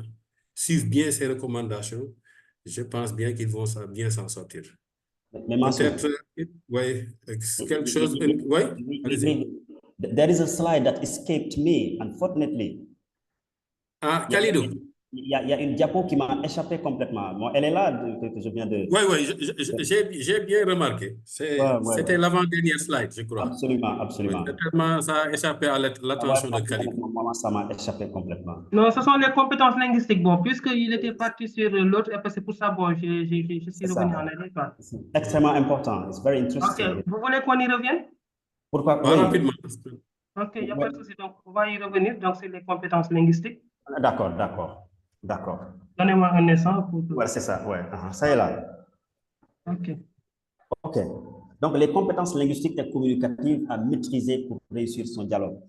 suivent bien ces recommandations, je pense bien qu'ils vont bien s'en sortir. Peut-être, oui, quelque chose, oui, allez-y. There is a slide that escaped me, unfortunately. Ah, Khalidou. Il y a une diapo qui m'a échappé complètement. Bon, elle est là, que je viens de... Oui, j'ai bien remarqué. C'était l'avant-dernière slide, je crois. Absolument, absolument. Oui, certainement, ça a échappé à l'attention de Khalidou. Moi, ça m'a échappé complètement. Non, ce sont les compétences linguistiques. Bon, puisqu'il était parti sur l'autre, et c'est pour ça, bon, je suis revenu en arrière. Extrêmement important. It's very interesting. Ok, vous voulez qu'on y revienne? Pourquoi? Oui. Rapidement. Ok, il n'y a pas de souci. Donc, on va y revenir. Donc, c'est les compétences linguistiques. D'accord. Donnez-moi un instant pour... Ouais, c'est ça, ouais. Ça est là. Ok. Donc, les compétences linguistiques et communicatives à maîtriser pour réussir son dialogue.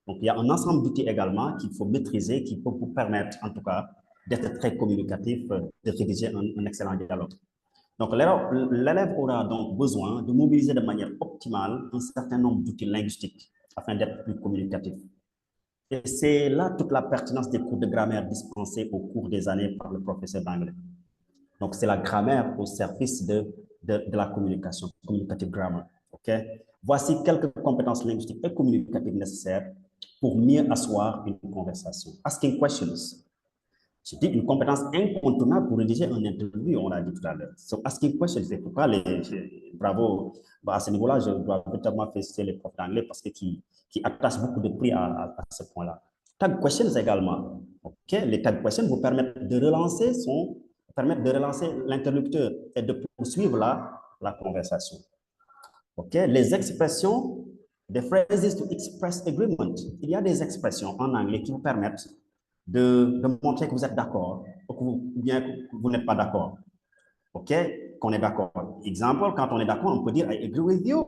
Donc, il y a un ensemble d'outils également qu'il faut maîtriser, qui peut vous permettre, en tout cas, d'être très communicatif, de rédiger un excellent dialogue. Donc, l'élève aura donc besoin de mobiliser de manière optimale un certain nombre d'outils linguistiques afin d'être plus communicatif. Et c'est là toute la pertinence des cours de grammaire dispensés au cours des années par le professeur d'anglais. Donc, c'est la grammaire au service de la communication, communicative grammar. Okay? Voici quelques compétences linguistiques et communicatives nécessaires pour mieux asseoir une conversation. Asking questions. Je dis une compétence incontournable pour rédiger un interview, on l'a dit tout à l'heure. So, asking questions, c'est pourquoi bravo, à ce niveau-là, je dois véritablement féliciter les profs d'anglais parce que qui attachent beaucoup de prix à ce point-là. Tag questions également. Okay? Les tag questions vous permettent de relancer l'interlocuteur et de poursuivre la conversation. Okay? Les expressions, des phrases to express agreement. Il y a des expressions en anglais qui vous permettent de montrer que vous êtes d'accord ou bien que vous n'êtes pas d'accord. OK? Qu'on est d'accord. Exemple, quand on est d'accord, on peut dire I agree with you.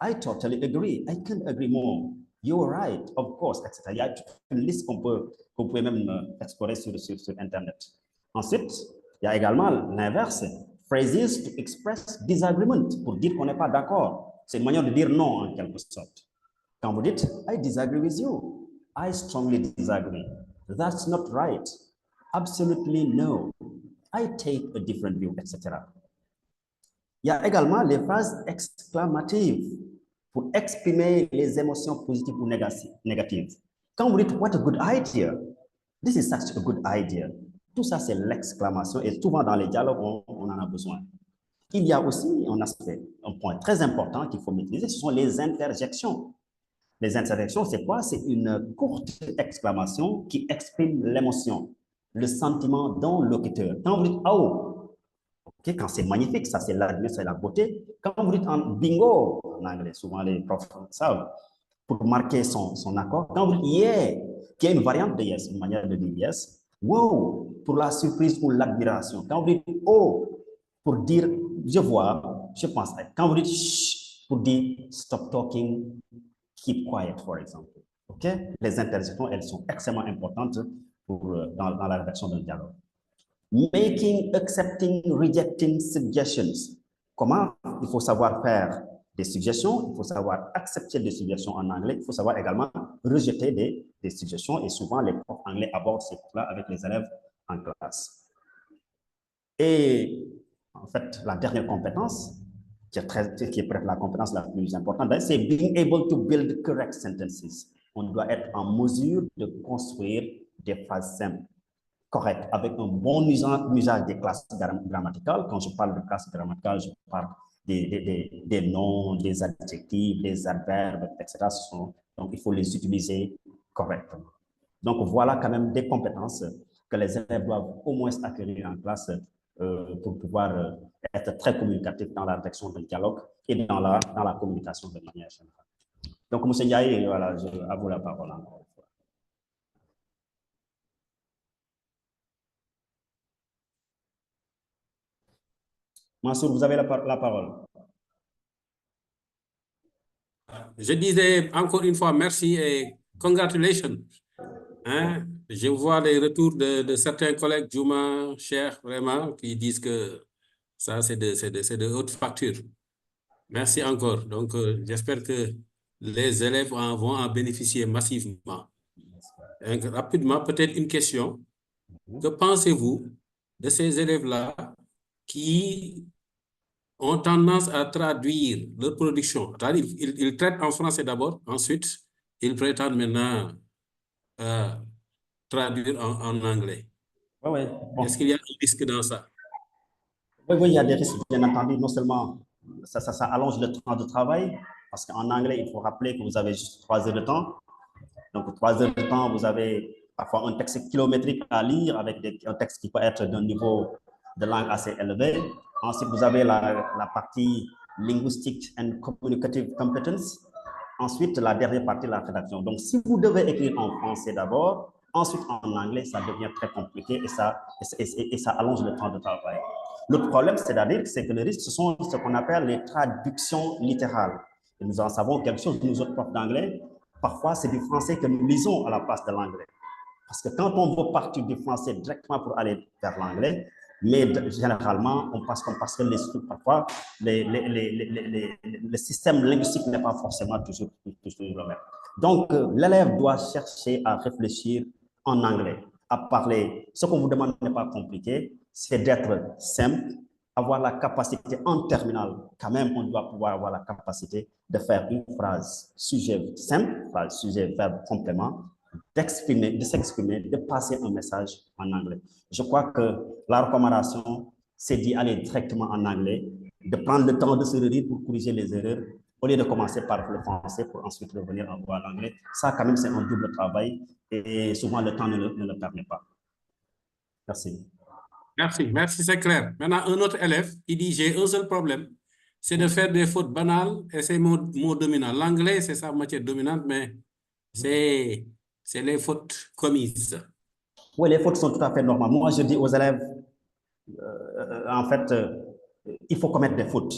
I totally agree. I can't agree more. You're right, of course, etc. Il y a une liste qu'on peut même explorer sur Internet. Ensuite, il y a également l'inverse. Phrases to express disagreement, pour dire qu'on n'est pas d'accord. C'est une manière de dire non, en quelque sorte. Quand vous dites I disagree with you, I strongly disagree. That's not right. Absolutely no. I take a different view, etc. Il y a également les phrases exclamatives pour exprimer les émotions positives ou négatives. Quand vous dites what a good idea, this is such a good idea. Tout ça, c'est l'exclamation et souvent dans les dialogues, on en a besoin. Il y a aussi un point très important qu'il faut maîtriser, ce sont les interjections. Les interjections, c'est quoi? C'est une courte exclamation qui exprime l'émotion, le sentiment dans le locuteur. Quand vous dites « oh », okay, quand c'est magnifique, ça c'est l'admiration et la beauté. Quand vous dites en bingo, en anglais, souvent les profs savent, pour marquer son accord. Quand vous dites « yeah », qui est une variante de « yes », une manière de dire « yes ». « Wow », pour la surprise ou l'admiration. Quand vous dites « oh », pour dire « je vois », je pense. Quand vous dites « shh », pour dire « stop talking », keep quiet, for example. Okay? Les interjections, elles sont extrêmement importantes dans la rédaction d'un dialogue. Making, accepting, rejecting suggestions. Comment il faut savoir faire des suggestions, il faut savoir accepter des suggestions en anglais, il faut savoir également rejeter des suggestions et souvent les profs anglais abordent ces points-là avec les élèves en classe. Et en fait, la dernière compétence, qui est peut-être la compétence la plus importante, c'est being able to build correct sentences. On doit être en mesure de construire des phrases simples, correctes, avec un bon usage des classes grammaticales. Quand je parle de classes grammaticales, je parle des noms, des adjectifs, des adverbes, etc. Donc, il faut les utiliser correctement. Donc, voilà quand même des compétences que les élèves doivent au moins acquérir en classe pour pouvoir être très communicatifs dans la rédaction d'un dialogue et dans la communication de manière générale. Donc, M. Ndiaye, voilà, à vous la parole encore une fois. Mansour, vous avez la parole. Je disais encore une fois merci et congratulations. Hein? Je vois les retours de certains collègues, Juma, Cher, vraiment, qui disent que ça, c'est de haute facture. Merci encore. Donc, j'espère que les élèves vont en bénéficier massivement. Donc, rapidement, peut-être une question. Que pensez-vous de ces élèves-là qui ont tendance à traduire leur production? Ils traitent en français d'abord, ensuite, ils prétendent maintenant traduire en anglais. Ouais, bon. Est-ce qu'il y a un risque dans ça? Oui, il y a des risques, bien entendu. Non seulement ça allonge le temps de travail, parce qu'en anglais, il faut rappeler que vous avez juste 3 heures de temps. Donc, 3 heures de temps, vous avez parfois un texte kilométrique à lire avec un texte qui peut être d'un niveau de langue assez élevé. Ensuite, vous avez la partie linguistic and communicative competence. Ensuite, la dernière partie, la rédaction. Donc, si vous devez écrire en français d'abord, ensuite en anglais, ça devient très compliqué et ça allonge le temps de travail. Le problème, c'est-à-dire que le risque, ce sont ce qu'on appelle les traductions littérales. Et nous en savons quelque chose, nous autres profs d'anglais, parfois c'est du français que nous lisons à la place de l'anglais. Parce que quand on veut partir du français directement pour aller vers l'anglais, mais généralement, on passe parce que parfois, le système linguistique n'est pas forcément toujours le même. Donc, l'élève doit chercher à réfléchir en anglais, à parler. Ce qu'on vous demande n'est pas compliqué, c'est d'être simple, avoir la capacité en terminale, quand même, on doit pouvoir avoir la capacité de faire une phrase sujet simple, phrase sujet, verbe, complément, d'exprimer, de s'exprimer, de passer un message en anglais. Je crois que la recommandation, c'est d'y aller directement en anglais, de prendre le temps de se relire pour corriger les erreurs, au lieu de commencer par le français pour ensuite revenir en anglais. Ça, quand même, c'est un double travail et souvent le temps ne le permet pas. Merci. Merci, c'est clair. Maintenant, un autre élève, il dit, j'ai un seul problème, c'est de faire des fautes banales et c'est mon mot dominant. L'anglais, c'est sa matière dominante, mais c'est les fautes commises. Oui, les fautes sont tout à fait normales. Moi, je dis aux élèves, en fait, il faut commettre des fautes,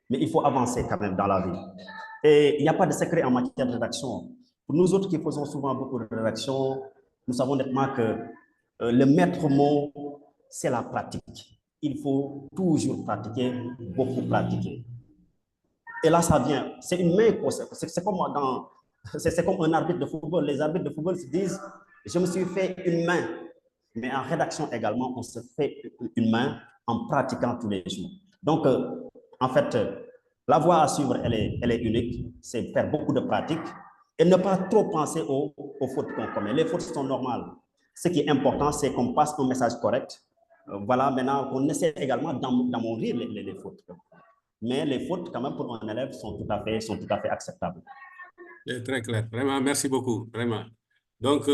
mais il faut avancer quand même dans la vie. Et il n'y a pas de secret en matière de rédaction. Pour nous autres qui faisons souvent beaucoup de rédaction, nous savons nettement que le maître mot, c'est la pratique. Il faut toujours pratiquer, beaucoup pratiquer. Et là, ça vient. C'est une main, c'est comme un arbitre de football. Les arbitres de football se disent, je me suis fait une main. Mais en rédaction également, on se fait une main en pratiquant tous les jours. Donc, en fait, la voie à suivre, elle est unique. C'est faire beaucoup de pratique et ne pas trop penser aux fautes qu'on commet. Les fautes sont normales. Ce qui est important, c'est qu'on passe un message correct. Voilà, maintenant, on essaie également d'amortir les fautes. Mais les fautes, quand même, pour un élève, sont tout à fait acceptables. C'est très clair. Vraiment, merci beaucoup. Vraiment. Donc,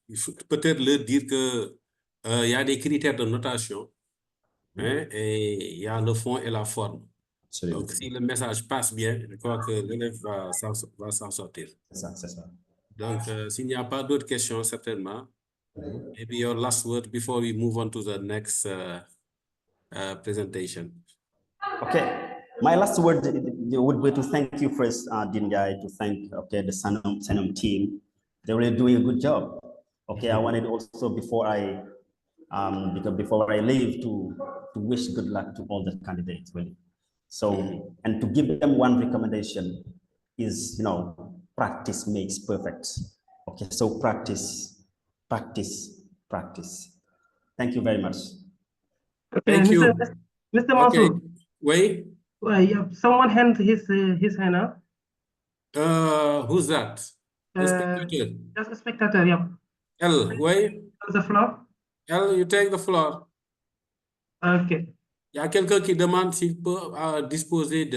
il faut peut-être leur dire que il y a des critères de notation, hein, et il y a le fond et la forme. Absolument. Donc, si le message passe bien, je crois que l'élève va s'en sortir. C'est ça. Donc, s'il n'y a pas d'autres questions, certainement, maybe your last word before we move on to the next presentation. Okay. My last word would be to thank you first, Dingai, to thank the Sanam team. They're really doing a good job. Okay, I wanted also before I leave to wish good luck to all the candidates, really. So, and to give them one recommendation is, practice makes perfect. Okay, so practice. Thank you very much. Okay, Thank you. Mr. Mansour. Okay. Wait. Yeah, someone hand his hand up. Who's that? A spectator. Just a spectator, yeah. Elle, oui. The floor. Elle, you take the floor. OK. Il y a quelqu'un qui demande s'il peut disposer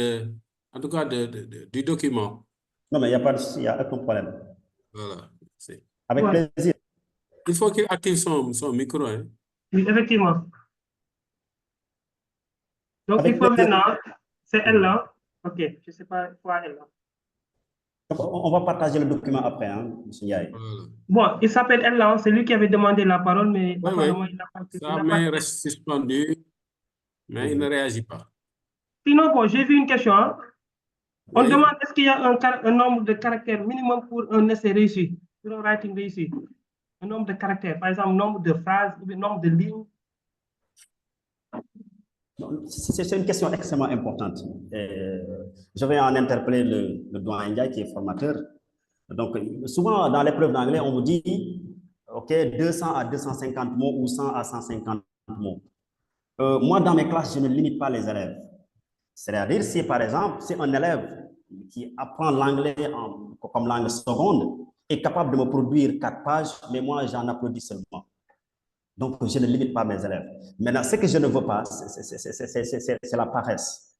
en tout cas, du document. Non, mais il n'y a pas de souci, il n'y a aucun problème. Voilà. Avec Ouais. plaisir. Il faut qu'il active son micro. Hein. Oui, effectivement. Donc, Avec il faut plaisir. maintenant, c'est elle là. OK, je ne sais pas quoi elle là. Donc, on va partager le document après, hein, M. Ndiaye. Voilà. Bon, il s'appelle elle là, c'est lui qui avait demandé la parole, mais Oui, apparemment, oui. il n'a pas. Sa main reste suspendue, mais il ne réagit pas. Sinon, bon, j'ai vu une question. Hein. On Oui. demande est-ce qu'il y a un nombre de caractères minimum pour un essai réussi, pour un writing réussi. Un nombre de caractères, par exemple, nombre de phrases ou le nombre de lignes. C'est une question extrêmement importante. Je vais en interpeller le doyen Ndiaye qui est formateur. Donc, souvent dans l'épreuve d'anglais, on vous dit, OK, 200 à 250 mots ou 100 à 150 mots. Moi, dans mes classes, je ne limite pas les élèves. C'est-à-dire, si par exemple, c'est un élève qui apprend l'anglais comme langue seconde, est capable de me produire 4 pages, mais moi, j'en applaudis seulement. Donc, je ne limite pas mes élèves. Maintenant, ce que je ne veux pas, c'est la paresse.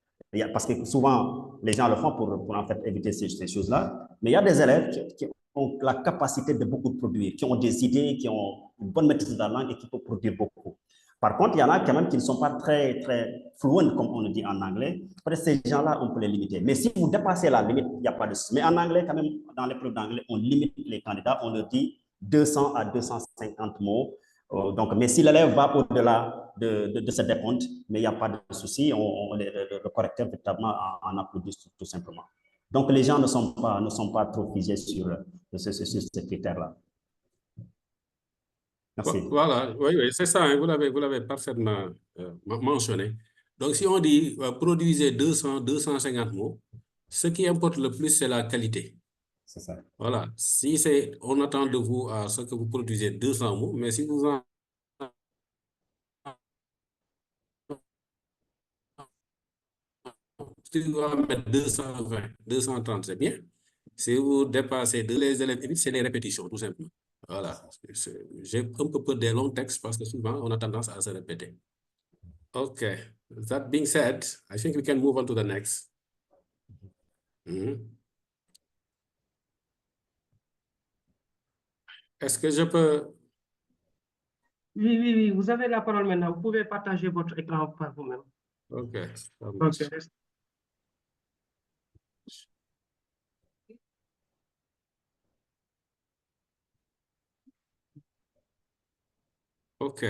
Parce que souvent, les gens le font pour en fait éviter ces choses-là. Mais il y a des élèves qui ont la capacité de beaucoup produire, qui ont des idées, qui ont une bonne maîtrise de la langue et qui peuvent produire beaucoup. Par contre, il y en a quand même qui ne sont pas très, très fluents, comme on le dit en anglais. Peut-être ces gens-là, on peut les limiter. Mais si vous dépassez la limite, il n'y a pas de souci. Mais en anglais, quand même, dans l'épreuve d'anglais, on limite les candidats. On leur dit 200 à 250 mots. Donc, mais si l'élève va au-delà de ce décompte, mais il n'y a pas de souci, le correcteur véritablement en applaudit tout simplement. Donc, les gens ne sont pas trop figés sur ce critère-là. Merci. Voilà, oui, oui, c'est ça, hein, vous l'avez parfaitement mentionné. Donc, si on dit produisez 200, 250 mots, ce qui importe le plus, c'est la qualité. C'est ça. Voilà, si on attend de vous à ce que vous produisez 200 mots, mais si vous en si vous en mettez 220, 230, c'est bien. Si vous dépassez les élèves, c'est les répétitions, tout simplement. Voilà. J'ai un peu peur des longs textes parce que souvent, on a tendance à se répéter. Okay. That being said, I think we can move on to the next. Est-ce que je peux... Oui, oui, oui, vous avez la parole maintenant. Vous pouvez partager votre écran par vous-même. OK. OK. OK.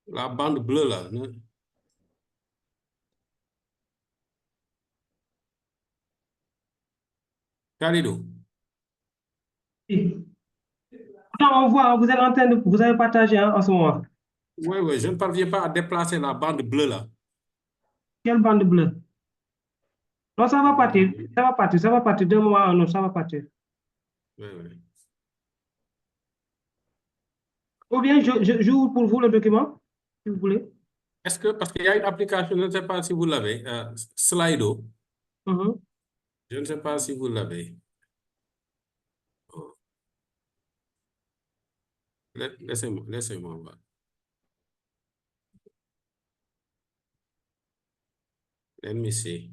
La bande bleue, là. Khalidou. Oui. On voit, vous êtes en train de, vous avez partagé hein, en ce moment. Oui, oui, je ne parviens pas à déplacer la bande bleue, là. Quelle bande bleue? Non, ça va partir, ça va partir, ça va partir d'un moment à un autre, ça va partir. Oui, oui. Ou bien j'ouvre pour vous le document, si vous voulez. Est-ce que, parce qu'il y a une application, je ne sais pas si vous l'avez, Slido. Je ne sais pas si vous l'avez. Oh. Laissez-moi voir. Let me see.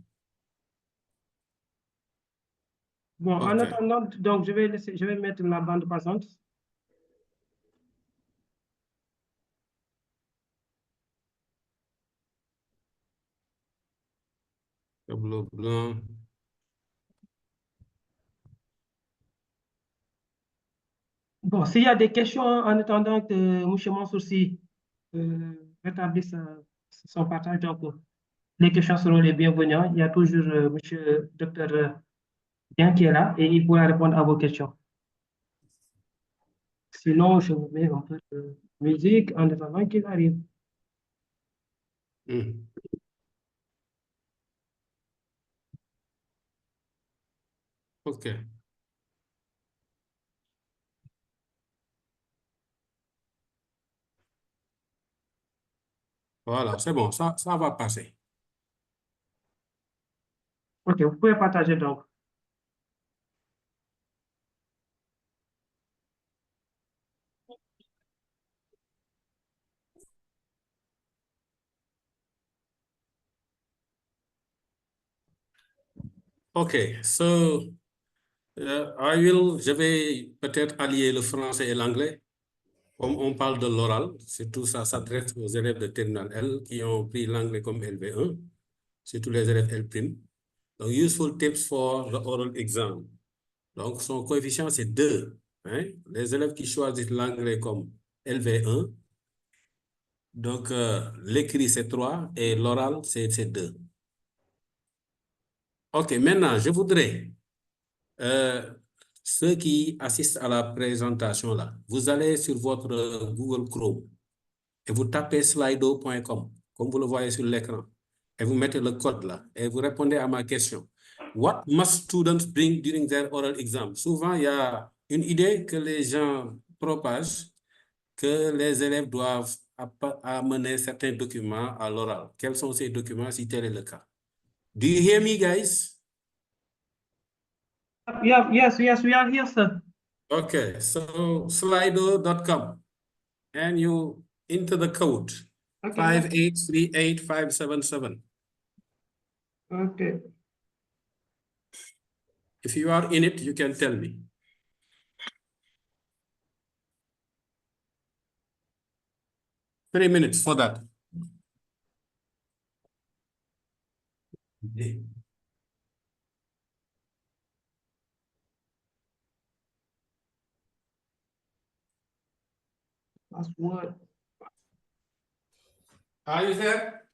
Bon, en OK. attendant, donc je vais mettre la bande passante. Tableau blanc. Bon, s'il y a des questions en attendant que M. Mansourci rétablisse son partage, donc les questions seront les bienvenues. Il y a toujours M. Dr. Bien qui est là et il pourra répondre à vos questions. Sinon, je vous mets un peu de musique en attendant qu'il arrive. OK. Voilà, c'est bon, ça va passer. OK, vous pouvez partager donc. Okay, so je vais peut-être allier le français et l'anglais. Comme on parle de l'oral, surtout ça s'adresse aux élèves de terminale L qui ont pris l'anglais comme LV1, surtout les élèves L'. Donc, useful tips for the oral exam. Donc, son coefficient, c'est 2. Hein? Les élèves qui choisissent l'anglais comme LV1, donc l'écrit, c'est 3 et l'oral, c'est 2. OK, maintenant, je voudrais, ceux qui assistent à la présentation là, vous allez sur votre Google Chrome et vous tapez slido.com, comme vous le voyez sur l'écran, et vous mettez le code là, et vous répondez à ma question. What must students bring during their oral exam? Souvent, il y a une idée que les gens propagent, que les élèves doivent amener certains documents à l'oral. Quels sont ces documents si tel est le cas? Do you hear me, guys? Yeah, yes, we are here, sir. Okay, so slido.com, and you enter the code. Okay. 5838577. Okay. If you are in it, you can tell me. Three minutes for that. Password. Are you there?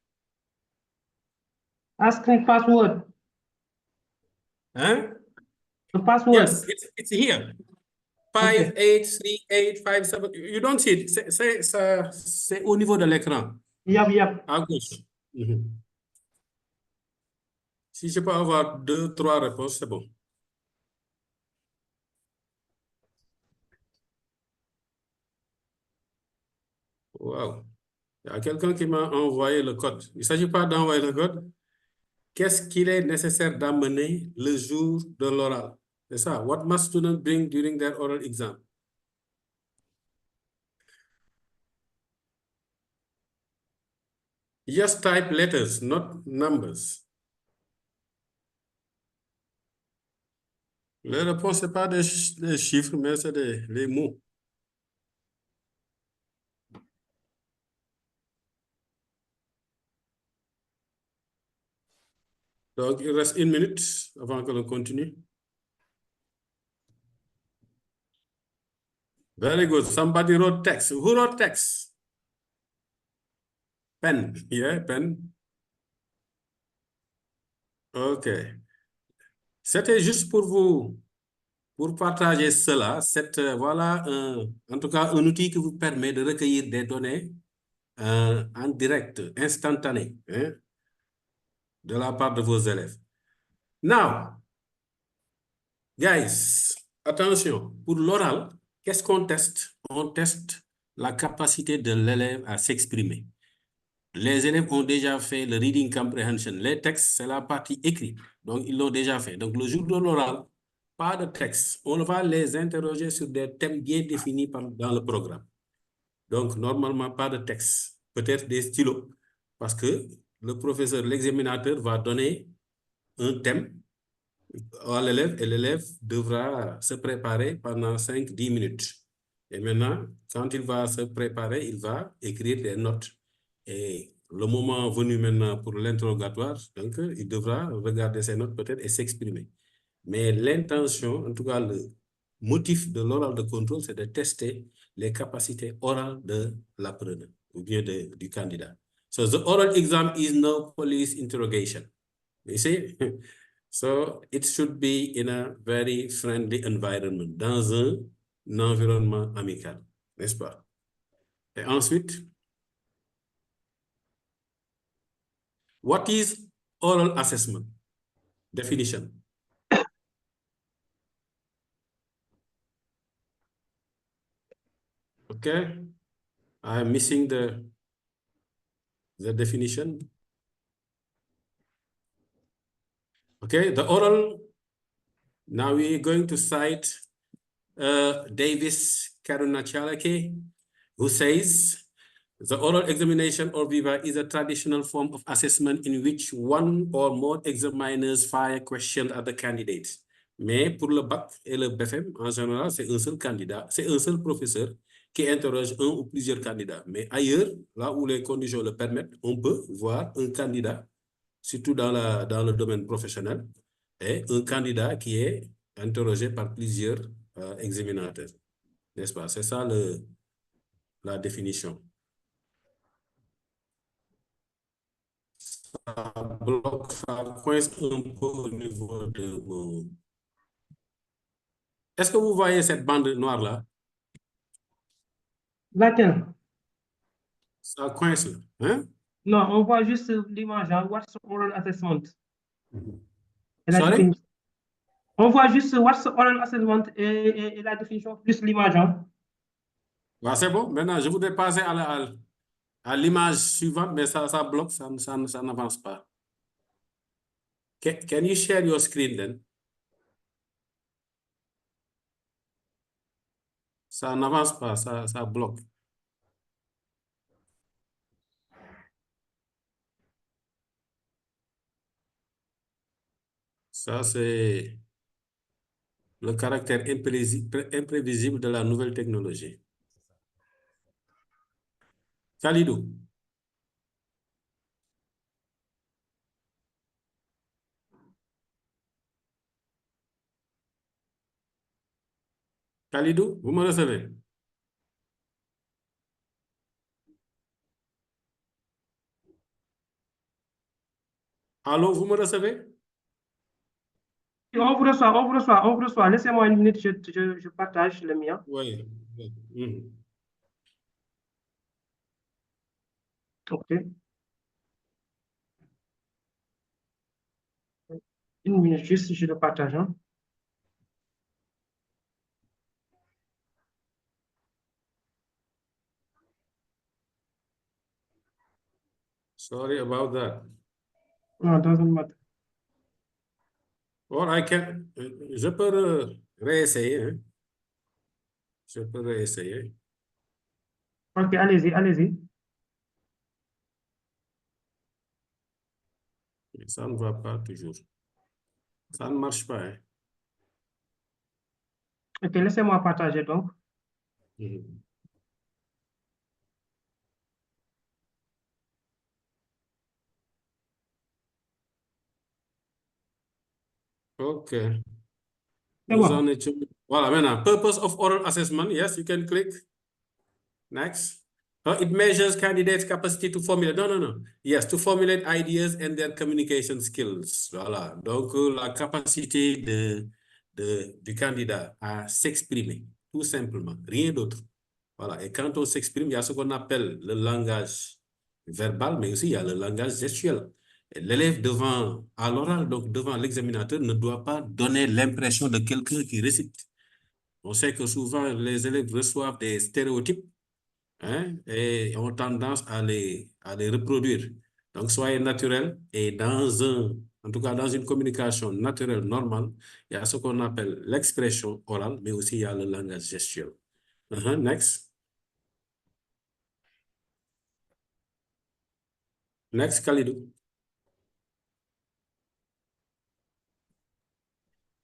Asking password. Huh? The password. Yes, it's here. 5838577. You don't see it. C'est au niveau de l'écran. Yep. À gauche. Si je peux avoir 2, 3 réponses, c'est bon. Wow. Il y a quelqu'un qui m'a envoyé le code. Il ne s'agit pas d'envoyer le code. Qu'est-ce qu'il est nécessaire d'amener le jour de l'oral? C'est ça. What must students bring during their oral exam? Just type letters, not numbers. Les réponses, ce n'est pas des chiffres, mais c'est les mots. Donc, il reste 1 minute avant que l'on continue. Very good. Somebody wrote text. Who wrote text? Pen. Yeah, pen. OK. C'était juste pour vous, pour partager cela. Voilà, en tout cas, un outil qui vous permet de recueillir des données en direct, instantané, hein, de la part de vos élèves. Now, guys, attention, pour l'oral, qu'est-ce qu'on teste? On teste la capacité de l'élève à s'exprimer. Les élèves ont déjà fait le reading comprehension. Les textes, c'est la partie écrite. Donc, ils l'ont déjà fait. Donc, le jour de l'oral, pas de texte. On va les interroger sur des thèmes bien définis dans le programme. Donc, normalement, pas de texte. Peut-être des stylos. Parce que le professeur, l'examinateur, va donner un thème à l'élève et l'élève devra se préparer pendant 5-10 minutes. Et maintenant, quand il va se préparer, il va écrire des notes. Et le moment venu maintenant pour l'interrogatoire, donc il devra regarder ses notes peut-être et s'exprimer. Mais l'intention, en tout cas le motif de l'oral de contrôle, c'est de tester les capacités orales de l'apprenant ou bien du candidat. So the oral exam is no police interrogation. You see? So it should be in a very friendly environment, dans un environnement amical, n'est-ce pas? Et ensuite, what is oral assessment? Definition. Okay, I'm missing the definition. Okay, the oral, now we're going to cite Davis Karunachalake, who says, The oral examination or VIVA is a traditional form of assessment in which one or more examiners fire questions at the candidates. Mais pour le bac et le BFM, en général, c'est un seul candidat, c'est un seul professeur qui interroge un ou plusieurs candidats. Mais ailleurs, là où les conditions le permettent, on peut voir un candidat, surtout dans le domaine professionnel, et un candidat qui est interrogé par plusieurs examinateurs. N'est-ce pas? C'est ça la définition. Ça bloque, ça coince un peu au niveau de mon... Est-ce que vous voyez cette bande noire-là? Laquelle? Ça coince, hein? Non, on voit juste l'image, hein, what's oral assessment. Et la Sorry? définition. On voit juste what's oral assessment et la définition plus l'image. Hein. Ouais, c'est bon. Maintenant, je voudrais passer à l'image suivante, mais ça bloque, ça n'avance pas. Can you share your screen then? Ça n'avance pas, ça bloque. Ça, c'est le caractère imprévisible de la nouvelle technologie. Khalidou. Khalidou, vous me recevez? Allô, vous me recevez? On vous reçoit. Laissez-moi une minute, je partage le mien. Oui. OK. Une minute, juste, je le partage. Hein. Sorry about that. No, it doesn't matter. Or je peux réessayer. Hein? Je peux réessayer. OK, allez-y. Ça ne va pas toujours. Ça ne marche pas. Hein? OK, laissez-moi partager donc. OK. Bon. Voilà, maintenant, purpose of oral assessment. Yes, you can click. Next. It measures candidates' capacity to formulate. No. Yes, to formulate ideas and their communication skills. Voilà. Donc, la capacité du candidat à s'exprimer, tout simplement. Rien d'autre. Voilà. Et quand on s'exprime, il y a ce qu'on appelle le langage verbal, mais aussi il y a le langage gestuel. L'élève à l'oral, donc devant l'examinateur, ne doit pas donner l'impression de quelqu'un qui récite. On sait que souvent, les élèves reçoivent des stéréotypes, hein, et ont tendance à les reproduire. Donc, soyez naturel et en tout cas, dans une communication naturelle, normale, il y a ce qu'on appelle l'expression orale, mais aussi il y a le langage gestuel. Next. Next, Khalidou.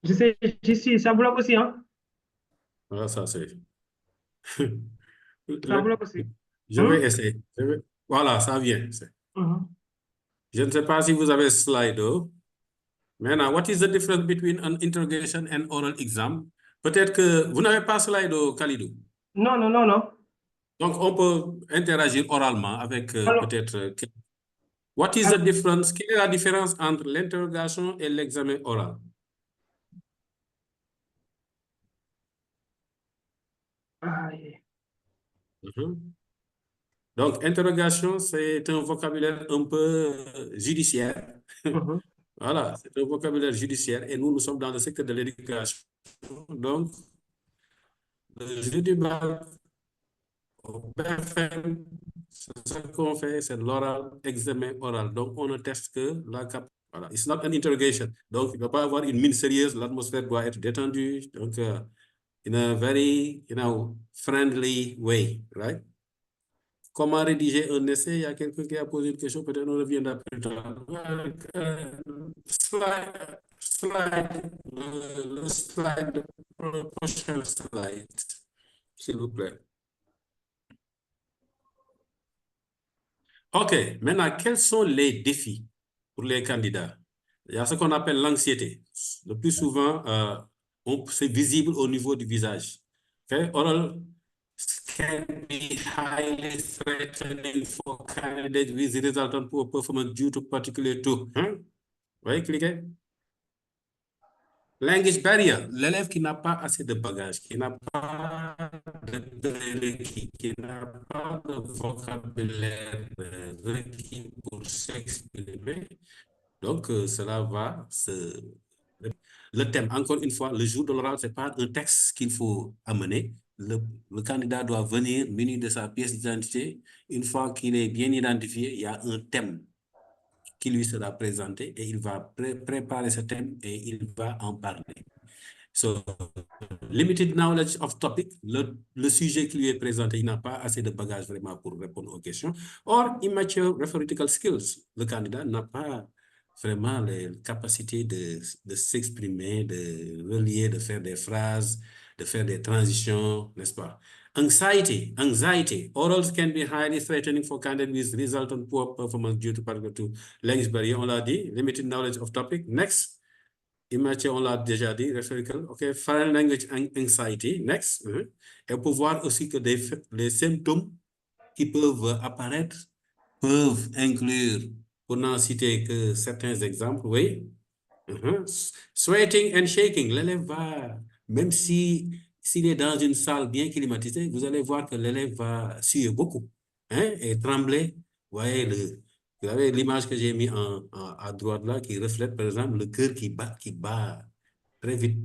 Je suis, ça bloque aussi, hein? Voilà, ça c'est... Ça bloque aussi. Je vais essayer. Voilà, ça vient. Je ne sais pas si vous avez Slido. Maintenant, what is the difference between an interrogation and oral exam? Peut-être que vous n'avez pas Slido, Khalidou. Non. Donc, on peut interagir oralement avec peut-être... What is the difference? Quelle est la différence entre l'interrogation et l'examen oral? Donc, interrogation, c'est un vocabulaire un peu judiciaire. Voilà, c'est un vocabulaire judiciaire et nous sommes dans le secteur de l'éducation. Donc, le jeu du bac au BFM, ce qu'on fait, c'est l'oral, examen oral. Donc, on ne teste que la capacité. Voilà, it's not an interrogation. Donc, il ne va pas avoir une mine sérieuse, l'atmosphère doit être détendue. Donc, in a very, friendly way, right? Comment rédiger un essai? Il y a quelqu'un qui a posé une question, peut-être on reviendra plus tard. Le slide, le prochain slide, s'il vous plaît. OK, maintenant, quels sont les défis pour les candidats? Il y a ce qu'on appelle l'anxiété. Le plus souvent, c'est visible au niveau du visage. Okay? Oral can be highly threatening for candidates with resultant poor performance due to particular to. Vous voyez, cliquez. Language barrier, l'élève qui n'a pas assez de bagages, qui n'a pas de requis, qui n'a pas de vocabulaire requis pour s'exprimer. Donc, cela va se... Le thème, encore une fois, le jour de l'oral, ce n'est pas un texte qu'il faut amener. Le candidat doit venir muni de sa pièce d'identité. Une fois qu'il est bien identifié, il y a un thème qui lui sera présenté et il va préparer ce thème et il va en parler. So, limited knowledge of topic, le sujet qui lui est présenté, il n'a pas assez de bagages vraiment pour répondre aux questions. Or, immature rhetorical skills, le candidat n'a pas vraiment les capacités de s'exprimer, de relier, de faire des phrases, de faire des transitions, n'est-ce pas? Anxiety. Orals can be highly threatening for candidates with resultant poor performance due to language barrier, on l'a dit, limited knowledge of topic. Next. Immature, on l'a déjà dit, rhetorical. OK, foreign language anxiety. Next. Et on peut voir aussi que les symptômes qui peuvent apparaître peuvent inclure, pour n'en citer que certains exemples, oui. Sweating and shaking. L'élève va, même s'il est dans une salle bien climatisée, vous allez voir que l'élève va suer beaucoup et trembler. Vous voyez, vous avez l'image que j'ai mis à droite là qui reflète, par exemple, le cœur qui bat très vite.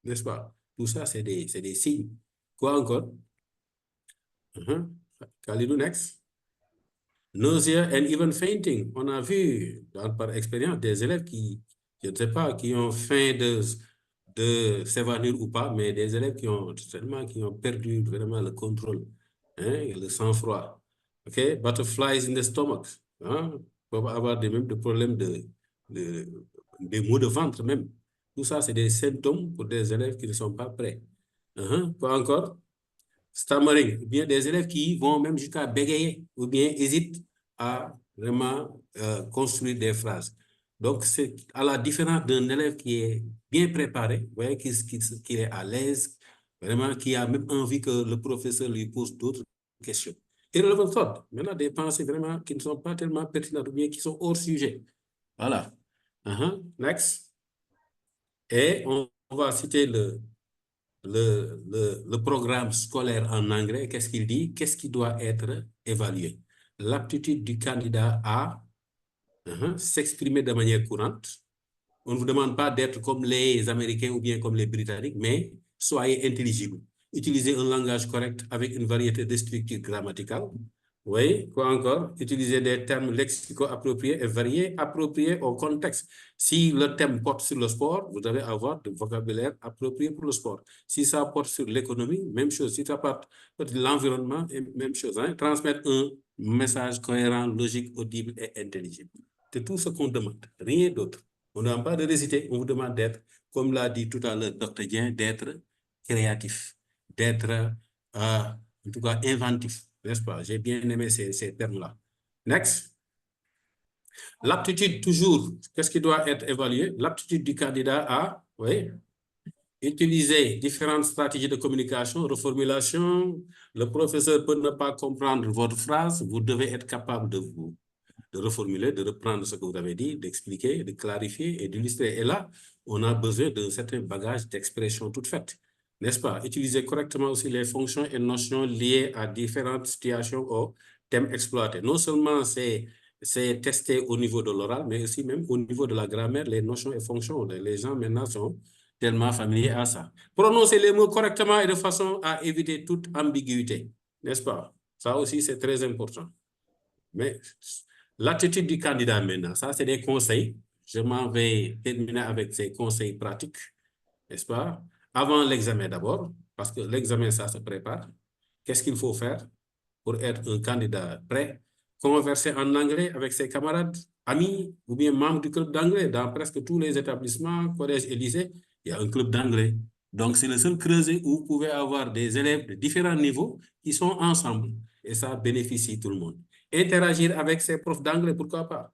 N'est-ce pas? Tout ça, c'est des signes. Quoi encore? Khalidou, next. Nausea and even fainting. On a vu par expérience des élèves qui, je ne sais pas, qui ont faim de s'évanouir ou pas, mais des élèves qui ont perdu vraiment le contrôle, le sang-froid. OK? Butterflies in the stomach. Peuvent avoir même des problèmes des maux de ventre même. Tout ça, c'est des symptômes pour des élèves qui ne sont pas prêts. Quoi encore? Stammering, ou bien des élèves qui vont même jusqu'à bégayer ou bien hésitent à vraiment construire des phrases. Donc, c'est à la différence d'un élève qui est bien préparé, vous voyez, qui est à l'aise, vraiment, qui a même envie que le professeur lui pose d'autres questions. Irrelevant thought, maintenant des pensées vraiment qui ne sont pas tellement pertinentes ou bien qui sont hors sujet. Voilà. Next. Et on va citer le programme scolaire en anglais. Qu'est-ce qu'il dit? Qu'est-ce qui doit être évalué? L'aptitude du candidat à s'exprimer de manière courante. On ne vous demande pas d'être comme les Américains ou bien comme les Britanniques, mais soyez intelligible. Utilisez un langage correct avec une variété de structures grammaticales. Oui, quoi encore? Utiliser des termes lexicaux appropriés et variés, appropriés au contexte. Si le thème porte sur le sport, vous devez avoir du vocabulaire approprié pour le sport. Si ça porte sur l'économie, même chose. Si ça porte sur l'environnement, même chose. Transmettre un message cohérent, logique, audible et intelligible. C'est tout ce qu'on demande, rien d'autre. On ne demande pas de réciter, on vous demande d'être, comme l'a dit tout à l'heure Dr. Dien, d'être créatif, d'être, en tout cas, inventif, n'est-ce pas? J'ai bien aimé ces termes-là. Next. L'aptitude, toujours, qu'est-ce qui doit être évalué? L'aptitude du candidat à, oui, utiliser différentes stratégies de communication, reformulation. Le professeur peut ne pas comprendre votre phrase, vous devez être capable de reformuler, de reprendre ce que vous avez dit, d'expliquer, de clarifier et d'illustrer. Et là, on a besoin d'un certain bagage d'expression toute faite, n'est-ce pas? Utiliser correctement aussi les fonctions et notions liées à différentes situations ou thèmes exploités. Non seulement c'est testé au niveau de l'oral, mais aussi même au niveau de la grammaire, les notions et fonctions. Les gens maintenant sont tellement familiers à ça. Prononcer les mots correctement et de façon à éviter toute ambiguïté, n'est-ce pas? Ça aussi, c'est très important. Mais l'attitude du candidat maintenant, ça c'est des conseils. Je m'en vais terminer avec ces conseils pratiques, n'est-ce pas? Avant l'examen d'abord, parce que l'examen, ça se prépare. Qu'est-ce qu'il faut faire? pour être un candidat prêt, converser en anglais avec ses camarades, amis ou bien membres du club d'anglais. Dans presque tous les établissements, collèges et lycées, il y a un club d'anglais. Donc, c'est le seul creuset où vous pouvez avoir des élèves de différents niveaux qui sont ensemble. Et ça bénéficie tout le monde. Interagir avec ses profs d'anglais, pourquoi pas?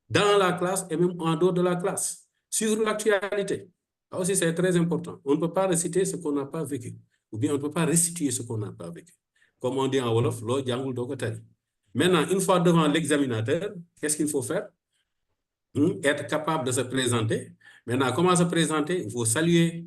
Dans la classe et même en dehors de la classe. Sur l'actualité. Ça aussi, c'est très important. On ne peut pas réciter ce qu'on n'a pas vécu. Ou bien on ne peut pas restituer ce qu'on n'a pas vécu. Comme on dit en Wolof, lo jangul doko tari. Maintenant, une fois devant l'examinateur, qu'est-ce qu'il faut faire? Être capable de se présenter. Maintenant, comment se présenter? Il faut saluer,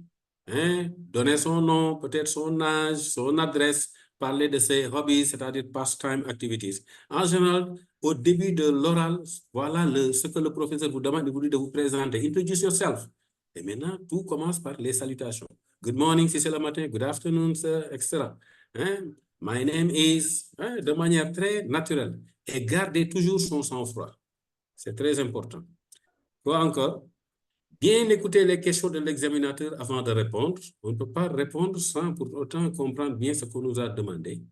donner son nom, peut-être son âge, son adresse, parler de ses hobbies, c'est-à-dire pastime activities. En général, au début de l'oral, voilà ce que le professeur vous demande, il vous dit de vous présenter. Introduce yourself. Et maintenant, tout commence par les salutations. Good morning, si c'est le matin. Good afternoon, sir, etc. My name is, de manière très naturelle. Et garder toujours son sang-froid. C'est très important. Quoi encore? Bien écouter les questions de l'examinateur avant de répondre. On ne peut pas répondre sans pour autant comprendre bien ce qu'on nous a demandé.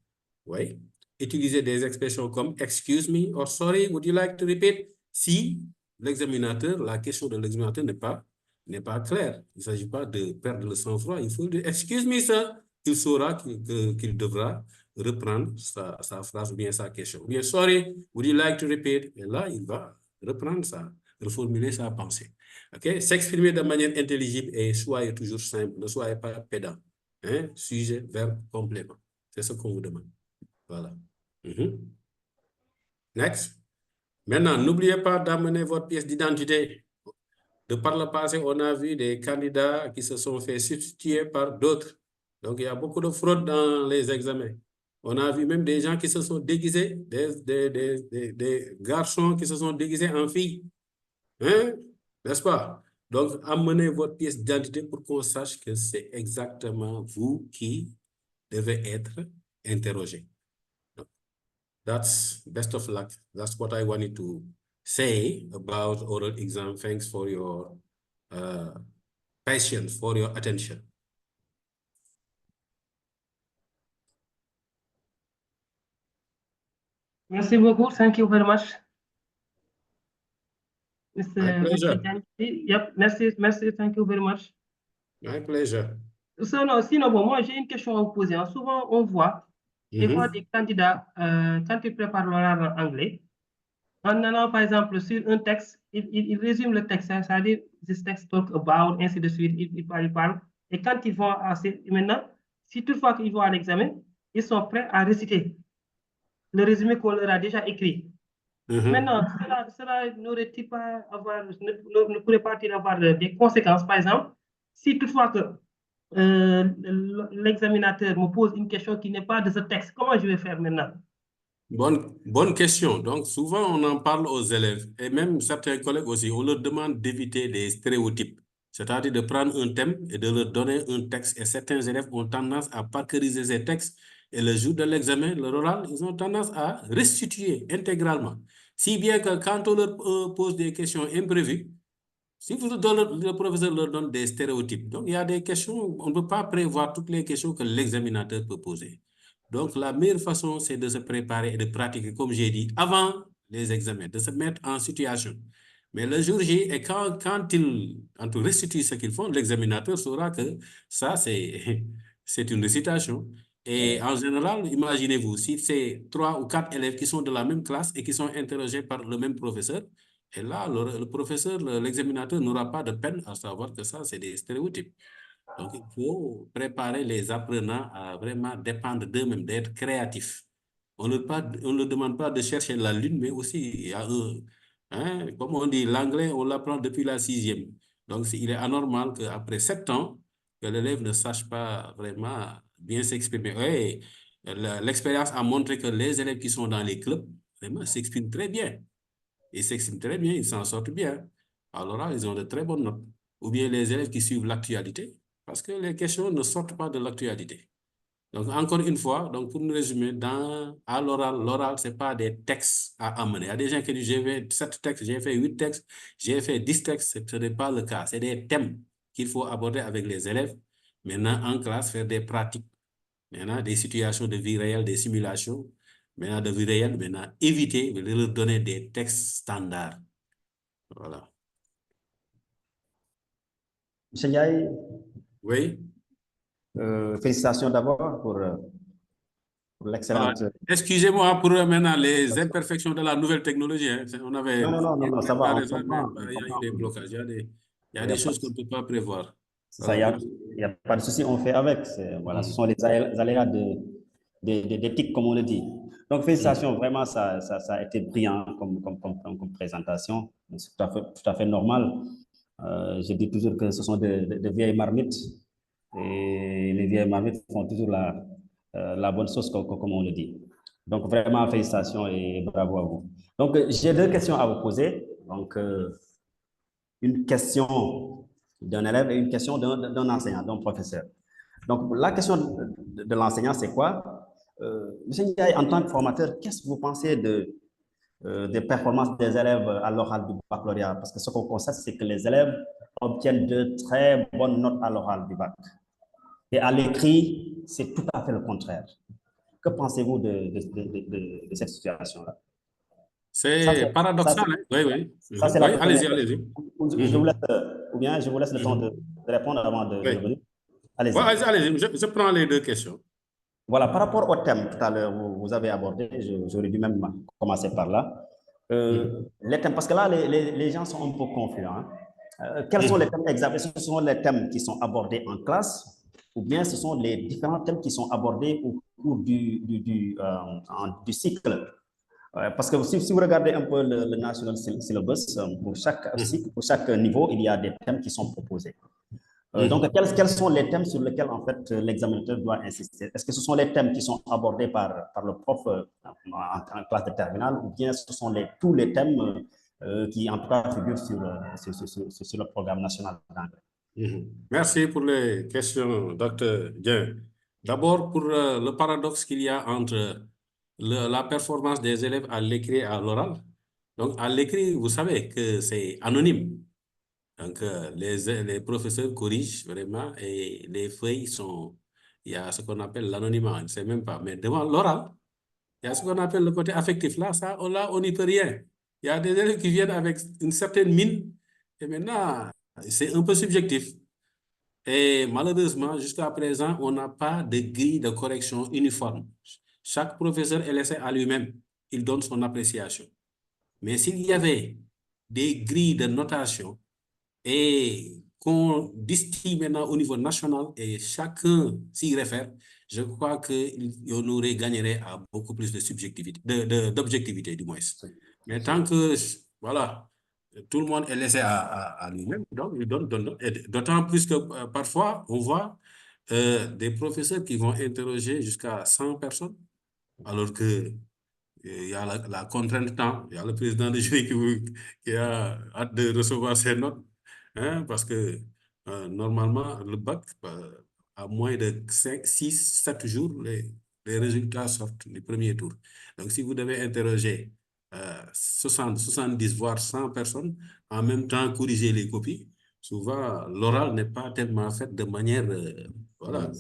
Oui. Utiliser des expressions comme « excuse me » or « sorry, would you like to repeat » si l'examinateur, la question de l'examinateur n'est pas claire. Il ne s'agit pas de perdre le sang-froid. Il faut dire « excuse me, sir ». Il saura qu'il devra reprendre sa phrase ou bien sa question. Ou bien « sorry, would you like to repeat » et là, il va reprendre ça, reformuler sa pensée. Okay? S'exprimer de manière intelligible et soyez toujours simple. Ne soyez pas pédant. Sujet, verbe, complément. C'est ce qu'on vous demande. Voilà. Next. Maintenant, n'oubliez pas d'amener votre pièce d'identité. De par le passé, on a vu des candidats qui se sont fait substituer par d'autres. Donc, il y a beaucoup de fraude dans les examens. On a vu même des gens qui se sont déguisés, des garçons qui se sont déguisés en filles. N'est-ce pas? Donc, amenez votre pièce d'identité pour qu'on sache que c'est exactement vous qui devez être interrogé. That's best of luck. That's what I wanted to say about oral exam. Thanks for your patience, for your attention. Merci beaucoup. Thank you very much. My pleasure. Yep, merci, thank you very much. My pleasure. Sinon, bon, moi, j'ai une question à vous poser. Souvent, on voit des fois des candidats, quand ils préparent l'oral en anglais, en allant, par exemple, sur un texte, ils résument le texte, c'est-à-dire, this text talk about, ainsi de suite, ils parlent. Et quand ils vont maintenant, si toutefois qu'ils vont à l'examen, ils sont prêts à réciter le résumé qu'on leur a déjà écrit. Maintenant, cela n'aurait-il pas ne pourrait-il pas avoir des conséquences, par exemple, si toutefois que l'examinateur me pose une question qui n'est pas de ce texte, comment je vais faire maintenant? Bonne question. Donc, souvent, on en parle aux élèves et même certains collègues aussi, on leur demande d'éviter des stéréotypes, c'est-à-dire de prendre un thème et de leur donner un texte. Et certains élèves ont tendance à parceriser ces textes et le jour de l'examen, le oral, ils ont tendance à restituer intégralement. Si bien que quand on leur pose des questions imprévues, si le professeur leur donne des stéréotypes, donc il y a des questions, on ne peut pas prévoir toutes les questions que l'examinateur peut poser. Donc, la meilleure façon, c'est de se préparer et de pratiquer, comme j'ai dit, avant les examens, de se mettre en situation. Mais le jour J, et quand ils restituent ce qu'ils font, l'examinateur saura que ça, c'est une récitation. Et en général, imaginez-vous, si c'est 3 ou 4 élèves qui sont de la même classe et qui sont interrogés par le même professeur, et là, le professeur, l'examinateur n'aura pas de peine à savoir que ça, c'est des stéréotypes. Donc, il faut préparer les apprenants à vraiment dépendre d'eux-mêmes, d'être créatifs. On ne leur demande pas de chercher la lune, mais aussi, il y a comme on dit, l'anglais, on l'apprend depuis la 6e. Donc, il est anormal qu'après 7 ans, que l'élève ne sache pas vraiment bien s'exprimer. L'expérience a montré que les élèves qui sont dans les clubs, vraiment, s'expriment très bien. Ils s'expriment très bien, ils s'en sortent bien. Alors, ils ont de très bonnes notes. Ou bien les élèves qui suivent l'actualité, parce que les questions ne sortent pas de l'actualité. Donc, encore une fois, donc pour nous résumer, à l'oral, ce n'est pas des textes à amener. Il y a des gens qui disent, j'ai fait 7 textes, j'ai fait 8 textes, j'ai fait 10 textes. Ce n'est pas le cas. C'est des thèmes qu'il faut aborder avec les élèves. Maintenant, en classe, faire des pratiques. Maintenant, des situations de vie réelle, des simulations. Maintenant, de vie réelle, maintenant, éviter de leur donner des textes standards. Voilà. Monsieur Ndiaye, Oui. félicitations d'abord pour l'excellente... Excusez-moi pour maintenant les imperfections de la nouvelle technologie. Hein. On avait Non, ça va, on raison, mais comprend. il y a eu des blocages. Il y a Il y a des pas choses qu'on ne peut pas prévoir. Ça, Voilà. il y a pas de souci, on fait avec. Voilà, ce sont les aléas d'éthique, comme on le dit. Donc, félicitations, vraiment, ça a été brillant comme présentation. C'est tout à fait normal. Je dis toujours que ce sont de vieilles marmites et les vieilles marmites font toujours la bonne sauce, comme on le dit. Donc, vraiment, félicitations et bravo à vous. Donc, j'ai deux questions à vous poser. Donc, une question d'un élève et une question d'un enseignant, d'un professeur. Donc, la question de l'enseignant, c'est quoi? Monsieur Ndiaye, en tant que formateur, qu'est-ce que vous pensez des performances des élèves à l'oral du baccalauréat? Parce que ce qu'on constate, c'est que les élèves obtiennent de très bonnes notes à l'oral du bac. Et à l'écrit, c'est tout à fait le contraire. Que pensez-vous de cette situation-là? C'est paradoxal, hein? Oui, oui. Ça, c'est Oui, la première allez-y, question. allez-y. Je vous laisse, ou bien je vous laisse le temps de répondre avant de Oui. revenir. Allez-y. Ouais, allez-y, je prends les deux questions. Voilà, par rapport au thème tout à l'heure, vous avez abordé, j'aurais dû même commencer par là. Les thèmes, parce que là, les gens sont un peu confus. Hein. Quels sont les thèmes exacts? Est-ce que ce sont les thèmes qui sont abordés en classe ou bien ce sont les différents thèmes qui sont abordés au cours du cycle? Parce que si vous regardez un peu le National Syllabus, pour chaque cycle, pour chaque niveau, il y a des thèmes qui sont proposés. Donc, quels sont les thèmes sur lesquels, en fait, l'examinateur doit insister? Est-ce que ce sont les thèmes qui sont abordés par le prof en classe de terminale ou bien ce sont tous les thèmes qui, en tout cas, figurent sur le programme national d'anglais? Merci pour les questions, Dr. Dien. D'abord, pour le paradoxe qu'il y a entre la performance des élèves à l'écrit et à l'oral. Donc, à l'écrit, vous savez que c'est anonyme. Donc, les professeurs corrigent vraiment et les feuilles sont... Il y a ce qu'on appelle l'anonymat, je ne sais même pas. Mais devant l'oral, il y a ce qu'on appelle le côté affectif. Là, on n'y peut rien. Il y a des élèves qui viennent avec une certaine mine et maintenant, c'est un peu subjectif. Et malheureusement, jusqu'à présent, on n'a pas de grille de correction uniforme. Chaque professeur est laissé à lui-même. Il donne son appréciation. Mais s'il y avait des grilles de notation et qu'on distille maintenant au niveau national et chacun s'y réfère, je crois qu'on aurait gagné à beaucoup plus de subjectivité, d'objectivité du moins. Mais tant que, voilà, tout le monde est laissé à lui-même, donc il donne. D'autant plus que parfois, on voit des professeurs qui vont interroger jusqu'à 100 personnes, alors que il y a la contrainte de temps, il y a le président du jury qui a hâte de recevoir ses notes, hein, parce que normalement, le bac, à moins de 5, 6, 7 jours, les résultats sortent du premier tour. Donc, si vous devez interroger 60, 70, voire 100 personnes, en même temps corriger les copies, souvent, l'oral n'est pas tellement fait de manière, voilà,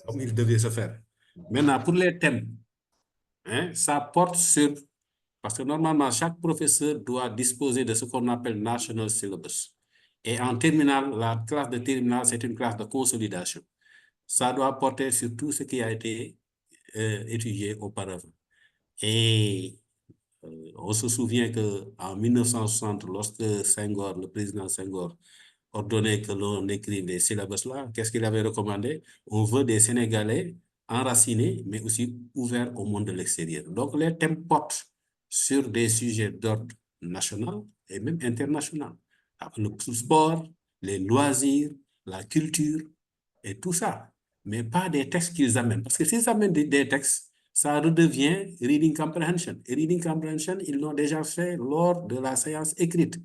comme il devait se faire. Maintenant, pour les thèmes, hein, ça porte sur... Parce que normalement, chaque professeur doit disposer de ce qu'on appelle National Syllabus. Et en terminale, la classe de terminale, c'est une classe de consolidation. Ça doit porter sur tout ce qui a été étudié auparavant. Et on se souvient qu'en 1960, lorsque Senghor, le président Senghor, ordonnait que l'on écrive des syllabus là, qu'est-ce qu'il avait recommandé? On veut des Sénégalais enracinés, mais aussi ouverts au monde de l'extérieur. Donc, les thèmes portent sur des sujets d'ordre national et même international. Le sport, les loisirs, la culture et tout ça. Mais pas des textes qu'ils amènent. Parce que s'ils amènent des textes, ça redevient reading comprehension. Et reading comprehension, ils l'ont déjà fait lors de la séance écrite.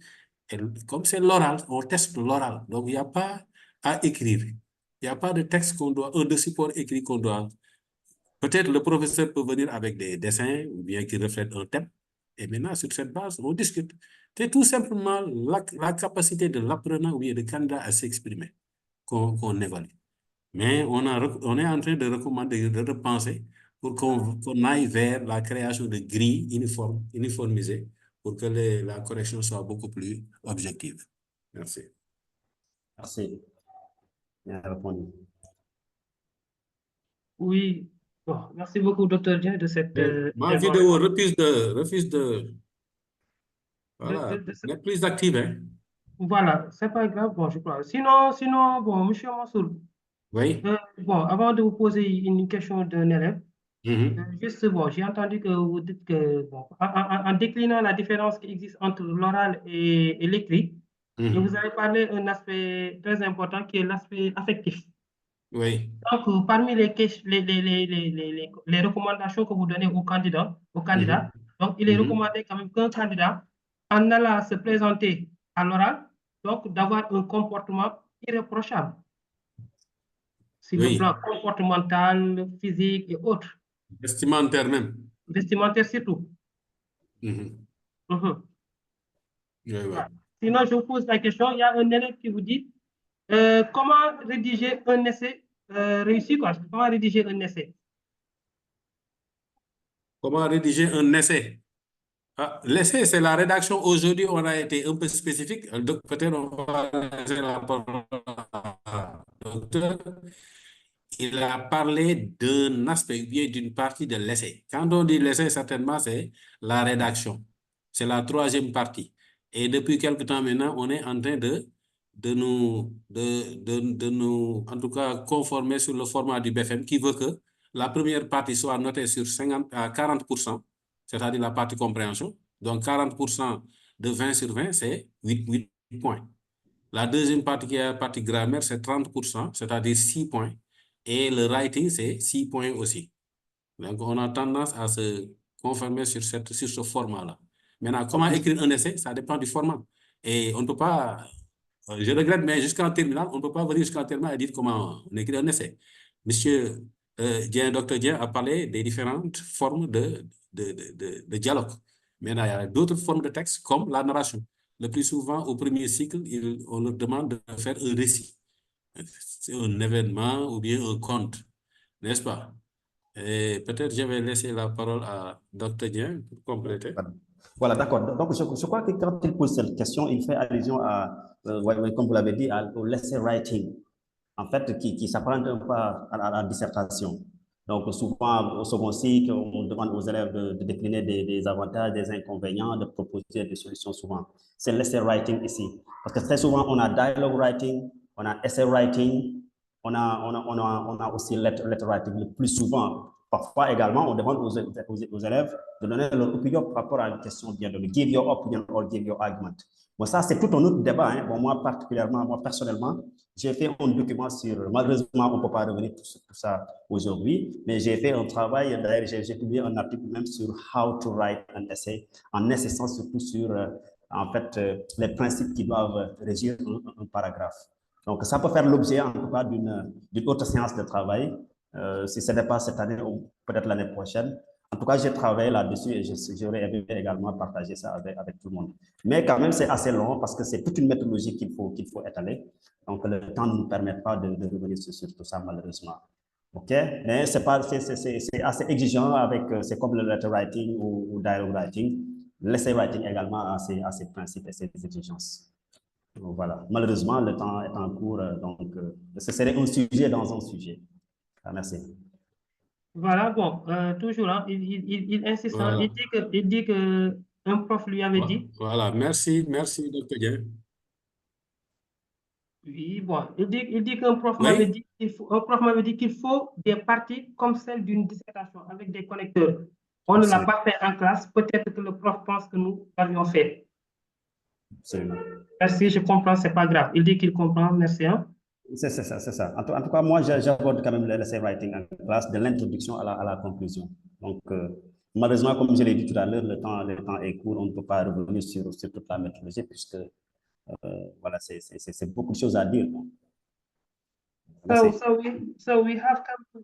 Et comme c'est l'oral, on teste l'oral. Donc, il n'y a pas à écrire. Il n'y a pas de texte de support écrit qu'on doit. Peut-être le professeur peut venir avec des dessins ou bien qui reflètent un thème. Et maintenant, sur cette base, on discute. C'est tout simplement la capacité de l'apprenant ou bien de candidat à s'exprimer qu'on évalue. Mais on est en train de recommander, de repenser pour qu'on aille vers la création de grilles uniformisées pour que la correction soit beaucoup plus objective. Merci. Merci. Bien répondu. Oui, bon, merci beaucoup, Dr. Dieng, de cette Ma vidéo refuse de voilà, ce- d'être plus active, hein? Voilà, c'est pas grave, bon, je crois. Sinon, bon, monsieur Mansour, Oui. bon, avant de vous poser une question d'un élève, Mhm. juste, bon, j'ai entendu que vous dites que, bon, en déclinant la différence qui existe entre l'oral et l'écrit, et vous avez parlé d'un aspect très important qui est l'aspect affectif. Oui. Donc, parmi les recommandations que vous donnez aux candidats, donc il est recommandé quand même qu'un candidat, en allant se présenter à l'oral, donc d'avoir un comportement irréprochable sur le plan comportemental, physique et autres. Vestimentaire même. Vestimentaire surtout. Oui, Voilà. Sinon, je vous pose la question, il y a un élève qui vous dit comment rédiger un essai réussi, quoi. Comment rédiger un essai? Comment rédiger un essai? L'essai, c'est la rédaction. Aujourd'hui, on a été un peu spécifique. Donc, peut-être on va laisser la parole à docteur. Il a parlé d'un aspect, bien d'une partie de l'essai. Quand on dit l'essai, certainement, c'est la rédaction. C'est la troisième partie. Et depuis quelque temps maintenant, on est en train de nous, en tout cas, conformer sur le format du BFM qui veut que la première partie soit notée sur 40%, c'est-à-dire la partie compréhension. Donc, 40% de 20 sur 20, c'est 8 points. La deuxième partie, qui est la partie grammaire, c'est 30%, c'est-à-dire 6 points. Et le writing, c'est 6 points aussi. Donc, on a tendance à se conformer sur ce format-là. Maintenant, comment écrire un essai, ça dépend du format. Et on ne peut pas, je regrette, mais jusqu'en terminale, on ne peut pas venir jusqu'en terminale et dire comment on écrit un essai. Monsieur Dr. Dieng a parlé des différentes formes de dialogue. Maintenant, il y a d'autres formes de texte, comme la narration. Le plus souvent, au premier cycle, on leur demande de faire un récit. C'est un événement ou bien un conte, n'est-ce pas? Et peut-être je vais laisser la parole à Dr. Dieng pour compléter. Voilà, d'accord. Donc, je crois que quand il pose cette question, il fait allusion à, comme vous l'avez dit, au l'essay writing, en fait, qui s'apparente un peu à la dissertation. Donc, souvent, au second cycle, on demande aux élèves de décliner des avantages, des inconvénients, de proposer des solutions souvent. C'est l'essay writing ici. Parce que très souvent, on a dialogue writing, on a essay writing, on a aussi letter writing le plus souvent. Parfois également, on demande aux élèves de donner leur opinion par rapport à une question bien de give your opinion or give your argument. Bon, ça, c'est tout un autre débat. Hein. Bon, moi, particulièrement, moi, personnellement, j'ai fait un document sur, malheureusement, on ne peut pas revenir sur tout ça aujourd'hui, mais j'ai fait un travail, d'ailleurs, j'ai publié un article même sur how to write an essay, en insistant surtout sur, en fait, les principes qui doivent régir un paragraphe. Donc, ça peut faire l'objet, en tout cas, d'une autre séance de travail, si ce n'est pas cette année ou peut-être l'année prochaine. En tout cas, j'ai travaillé là-dessus et j'aurais aimé également partager ça avec tout le monde. Mais quand même, c'est assez long parce que c'est toute une méthodologie qu'il faut étaler. Donc, le temps ne nous permet pas de revenir sur tout ça, malheureusement. OK? Mais c'est assez exigeant avec, c'est comme le letter writing ou dialogue writing. L'essay writing également a ses principes et ses exigences. Donc, voilà. Malheureusement, le temps est en cours, donc ce serait un sujet dans un sujet. Ah, merci. Voilà, bon, toujours, hein, il insiste, Voilà. il dit que un prof lui avait dit. Voilà, merci, Dr. Dieng. Oui, bon, il dit qu'un prof Oui. m'avait dit qu'il faut des parties comme celle d'une dissertation avec des connecteurs. On ne l'a pas fait en classe, peut-être que le prof pense que nous l'avions fait. Absolument. Merci, je comprends, c'est pas grave. Il dit qu'il comprend, merci. Hein? C'est ça. En tout cas, moi, j'aborde quand même l'essay writing en classe, de l'introduction à la conclusion. Donc, malheureusement, comme je l'ai dit tout à l'heure, le temps est court, on ne peut pas revenir sur toute la méthodologie, puisque, voilà, c'est beaucoup de choses à dire. So we have come.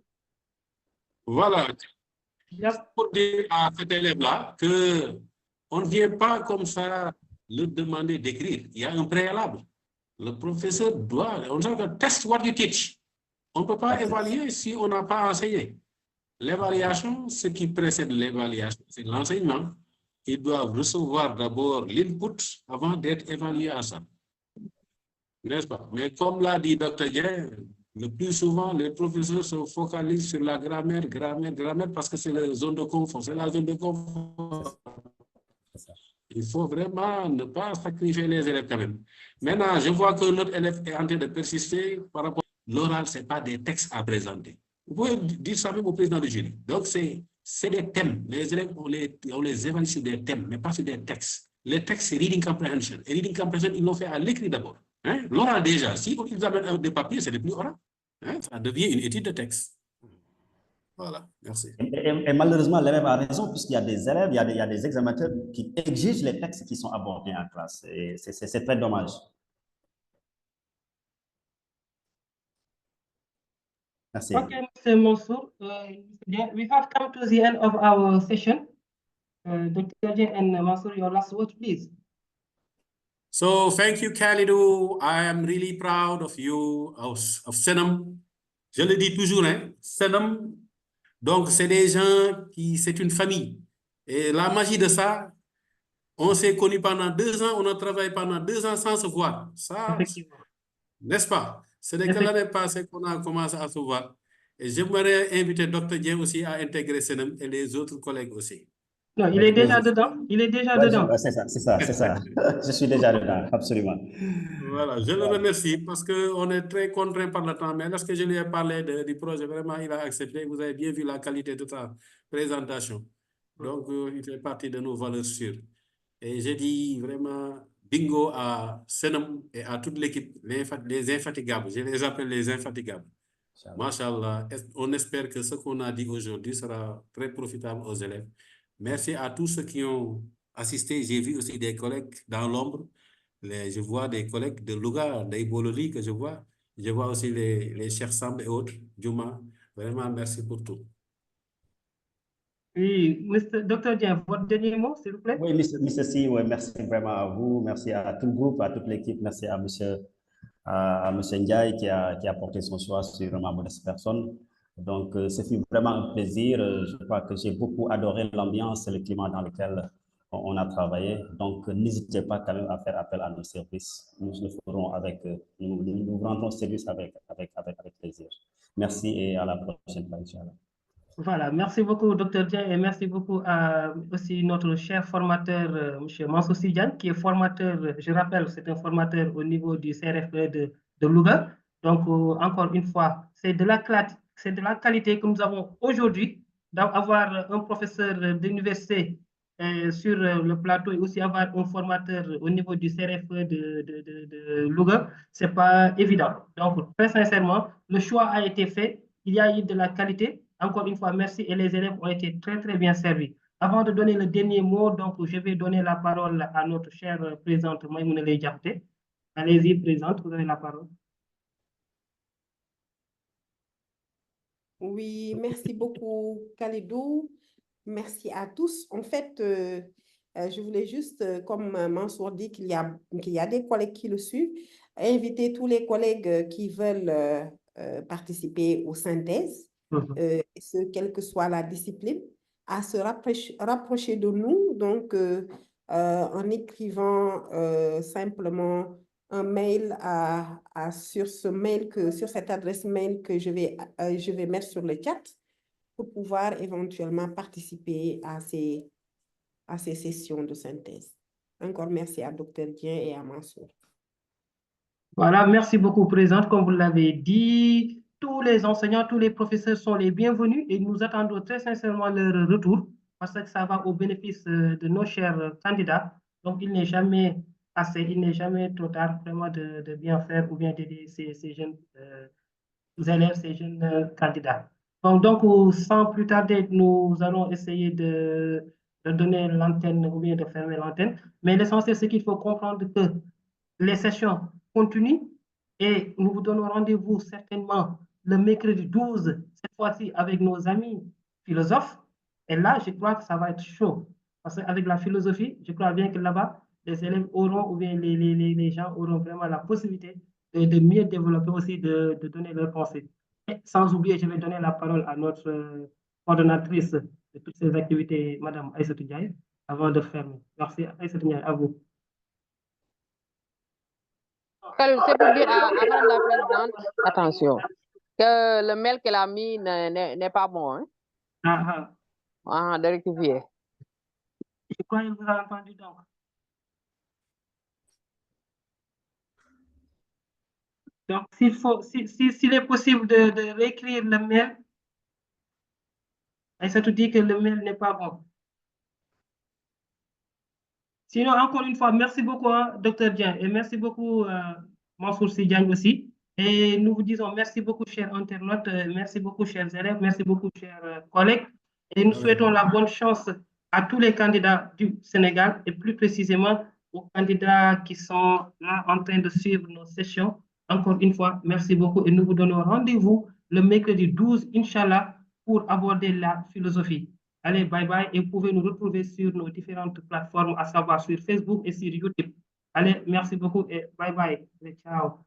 Voilà. Yep. Pour dire à cet élève-là qu'on ne vient pas comme ça le demander d'écrire. Il y a un préalable. Le professeur doit, on dit que test what you teach. On ne peut pas évaluer si on n'a pas enseigné. L'évaluation, ce qui précède l'évaluation, c'est l'enseignement. Ils doivent recevoir d'abord l'input avant d'être évalués à ça. N'est-ce pas? Mais comme l'a dit Dr. Dieng, le plus souvent, les professeurs se focalisent sur la grammaire, parce que c'est la zone de confort. C'est la zone de confort. Il faut vraiment ne pas sacrifier les élèves quand même. Maintenant, je vois que notre élève est en train de persister par rapport à l'oral, ce n'est pas des textes à présenter. Vous pouvez dire ça même au président du jury. Donc, c'est des thèmes. Les élèves, on les évalue sur des thèmes, mais pas sur des textes. Les textes, c'est reading comprehension. Et reading comprehension, ils l'ont fait à l'écrit d'abord. Hein? L'oral déjà, si ils amènent des papiers, c'est plus oral. Hein? Ça devient une étude de texte. Voilà, merci. Et malheureusement, l'élève a raison, puisqu'il y a des élèves, il y a des examinateurs qui exigent les textes qui sont abordés en classe. Et c'est très dommage. Merci. Okay, Mr. Mansour, we have come to the end of our session. Dr. Dieng and Mansour, your last word, please. So thank you, Khalidou. I am really proud of you, of Senum. Je le dis toujours, hein, Senum. Donc, c'est des gens c'est une famille. Et la magie de ça, on s'est connus pendant 2 ans, on a travaillé pendant 2 ans sans se voir. Ça, n'est-ce pas? C'est que l'année passée qu'on a commencé à se voir. Et j'aimerais inviter Dr. Dieng aussi à intégrer Senum et les autres collègues aussi. Non, il est déjà dedans. Il est déjà dedans. C'est ça. Je suis déjà dedans, absolument. Voilà, je le remercie parce qu'on est très contraint par le temps. Mais lorsque je lui ai parlé du projet, vraiment, il a accepté. Vous avez bien vu la qualité de sa présentation. Donc, il fait partie de nos valeurs sûres. Et j'ai dit vraiment bingo à Senum et à toute l'équipe, les infatigables. Je les appelle les infatigables. Machallah, on espère que ce qu'on a dit aujourd'hui sera très profitable aux élèves. Merci à tous ceux qui ont assisté. J'ai vu aussi des collègues dans l'ombre. Je vois des collègues de Louga, d'Ibololi que je vois. Je vois aussi les chers Samb et autres, Juma. Vraiment, merci pour tout. Oui, Dr. Dieng, votre dernier mot, s'il vous plaît. Oui, Mr. C, ouais, merci vraiment à vous. Merci à tout le groupe, à toute l'équipe. Merci à monsieur Ndiaye qui a porté son choix sur ma modeste personne. Donc, ce fut vraiment un plaisir. Je crois que j'ai beaucoup adoré l'ambiance et le climat dans lequel on a travaillé. Donc, n'hésitez pas quand même à faire appel à nos services. Nous le ferons nous rendrons service avec plaisir. Merci et à la prochaine fois, Inch'Allah. Voilà, merci beaucoup, Dr. Dieng, et merci beaucoup à aussi notre cher formateur, M. Mansour Sy Diagne, qui est formateur, je rappelle, c'est un formateur au niveau du CRFPE de Louga. Donc, encore une fois, c'est de la qualité que nous avons aujourd'hui, d'avoir un professeur d'université sur le plateau et aussi avoir un formateur au niveau du CRFPE de Louga. Ce n'est pas évident. Donc, très sincèrement, le choix a été fait. Il y a eu de la qualité. Encore une fois, merci et les élèves ont été très, très bien servis. Avant de donner le dernier mot, donc, je vais donner la parole à notre chère présidente Maïmouna Leye Diakhaté. Allez-y, présidente, vous avez la parole. Oui, merci beaucoup, Khalidou. Merci à tous. En fait, je voulais juste, comme Mansour dit qu'il y a des collègues qui le suivent, inviter tous les collègues qui veulent participer aux synthèses, quelle que soit la discipline, à se rapprocher de nous, donc en écrivant simplement un mail sur cette adresse mail que je vais mettre sur le chat pour pouvoir éventuellement participer à ces sessions de synthèse. Encore merci à Dr. Dieng et à Mansour. Voilà, merci beaucoup, présidente. Comme vous l'avez dit, tous les enseignants, tous les professeurs sont les bienvenus et nous attendons très sincèrement leur retour parce que ça va au bénéfice de nos chers candidats. Donc, il n'est jamais assez, il n'est jamais trop tard vraiment de bien faire ou bien d'aider ces jeunes élèves, ces jeunes candidats. Donc, sans plus tarder, nous allons essayer de donner l'antenne ou bien de fermer l'antenne. Mais l'essentiel, c'est qu'il faut comprendre que les sessions continuent et nous vous donnons rendez-vous certainement le mercredi 12, cette fois-ci avec nos amis philosophes. Et là, je crois que ça va être chaud. Parce qu'avec la philosophie, je crois bien que là-bas, les élèves auront, ou bien les gens auront vraiment la possibilité de mieux développer aussi, de donner leurs pensées. Et sans oublier, je vais donner la parole à notre coordonnatrice de toutes ces activités, Madame Aïssatou Ndiaye, avant de fermer. Merci Aïssatou Ndiaye, à vous. C'est pour dire à Madame la Présidente, attention, que le mail qu'elle a mis n'est pas bon. Hein? De rectifier. Je crois qu'il vous a entendu donc. Donc, s'il est possible de réécrire le mail, et ça te dit que le mail n'est pas bon. Sinon, encore une fois, merci beaucoup, Dr. Dieng, et merci beaucoup, Mansour Sy Diagne aussi. Et nous vous disons merci beaucoup, chers internautes, merci beaucoup, chers élèves, merci beaucoup, chers collègues. Et nous souhaitons la bonne chance à tous les candidats du Sénégal, et plus précisément aux candidats qui sont là en train de suivre nos sessions. Encore une fois, merci beaucoup, et nous vous donnons rendez-vous le mercredi 12, Inch'Allah, pour aborder la philosophie. Allez, bye bye, et vous pouvez nous retrouver sur nos différentes plateformes, à savoir sur Facebook et sur YouTube. Allez, merci beaucoup et bye bye. Et ciao.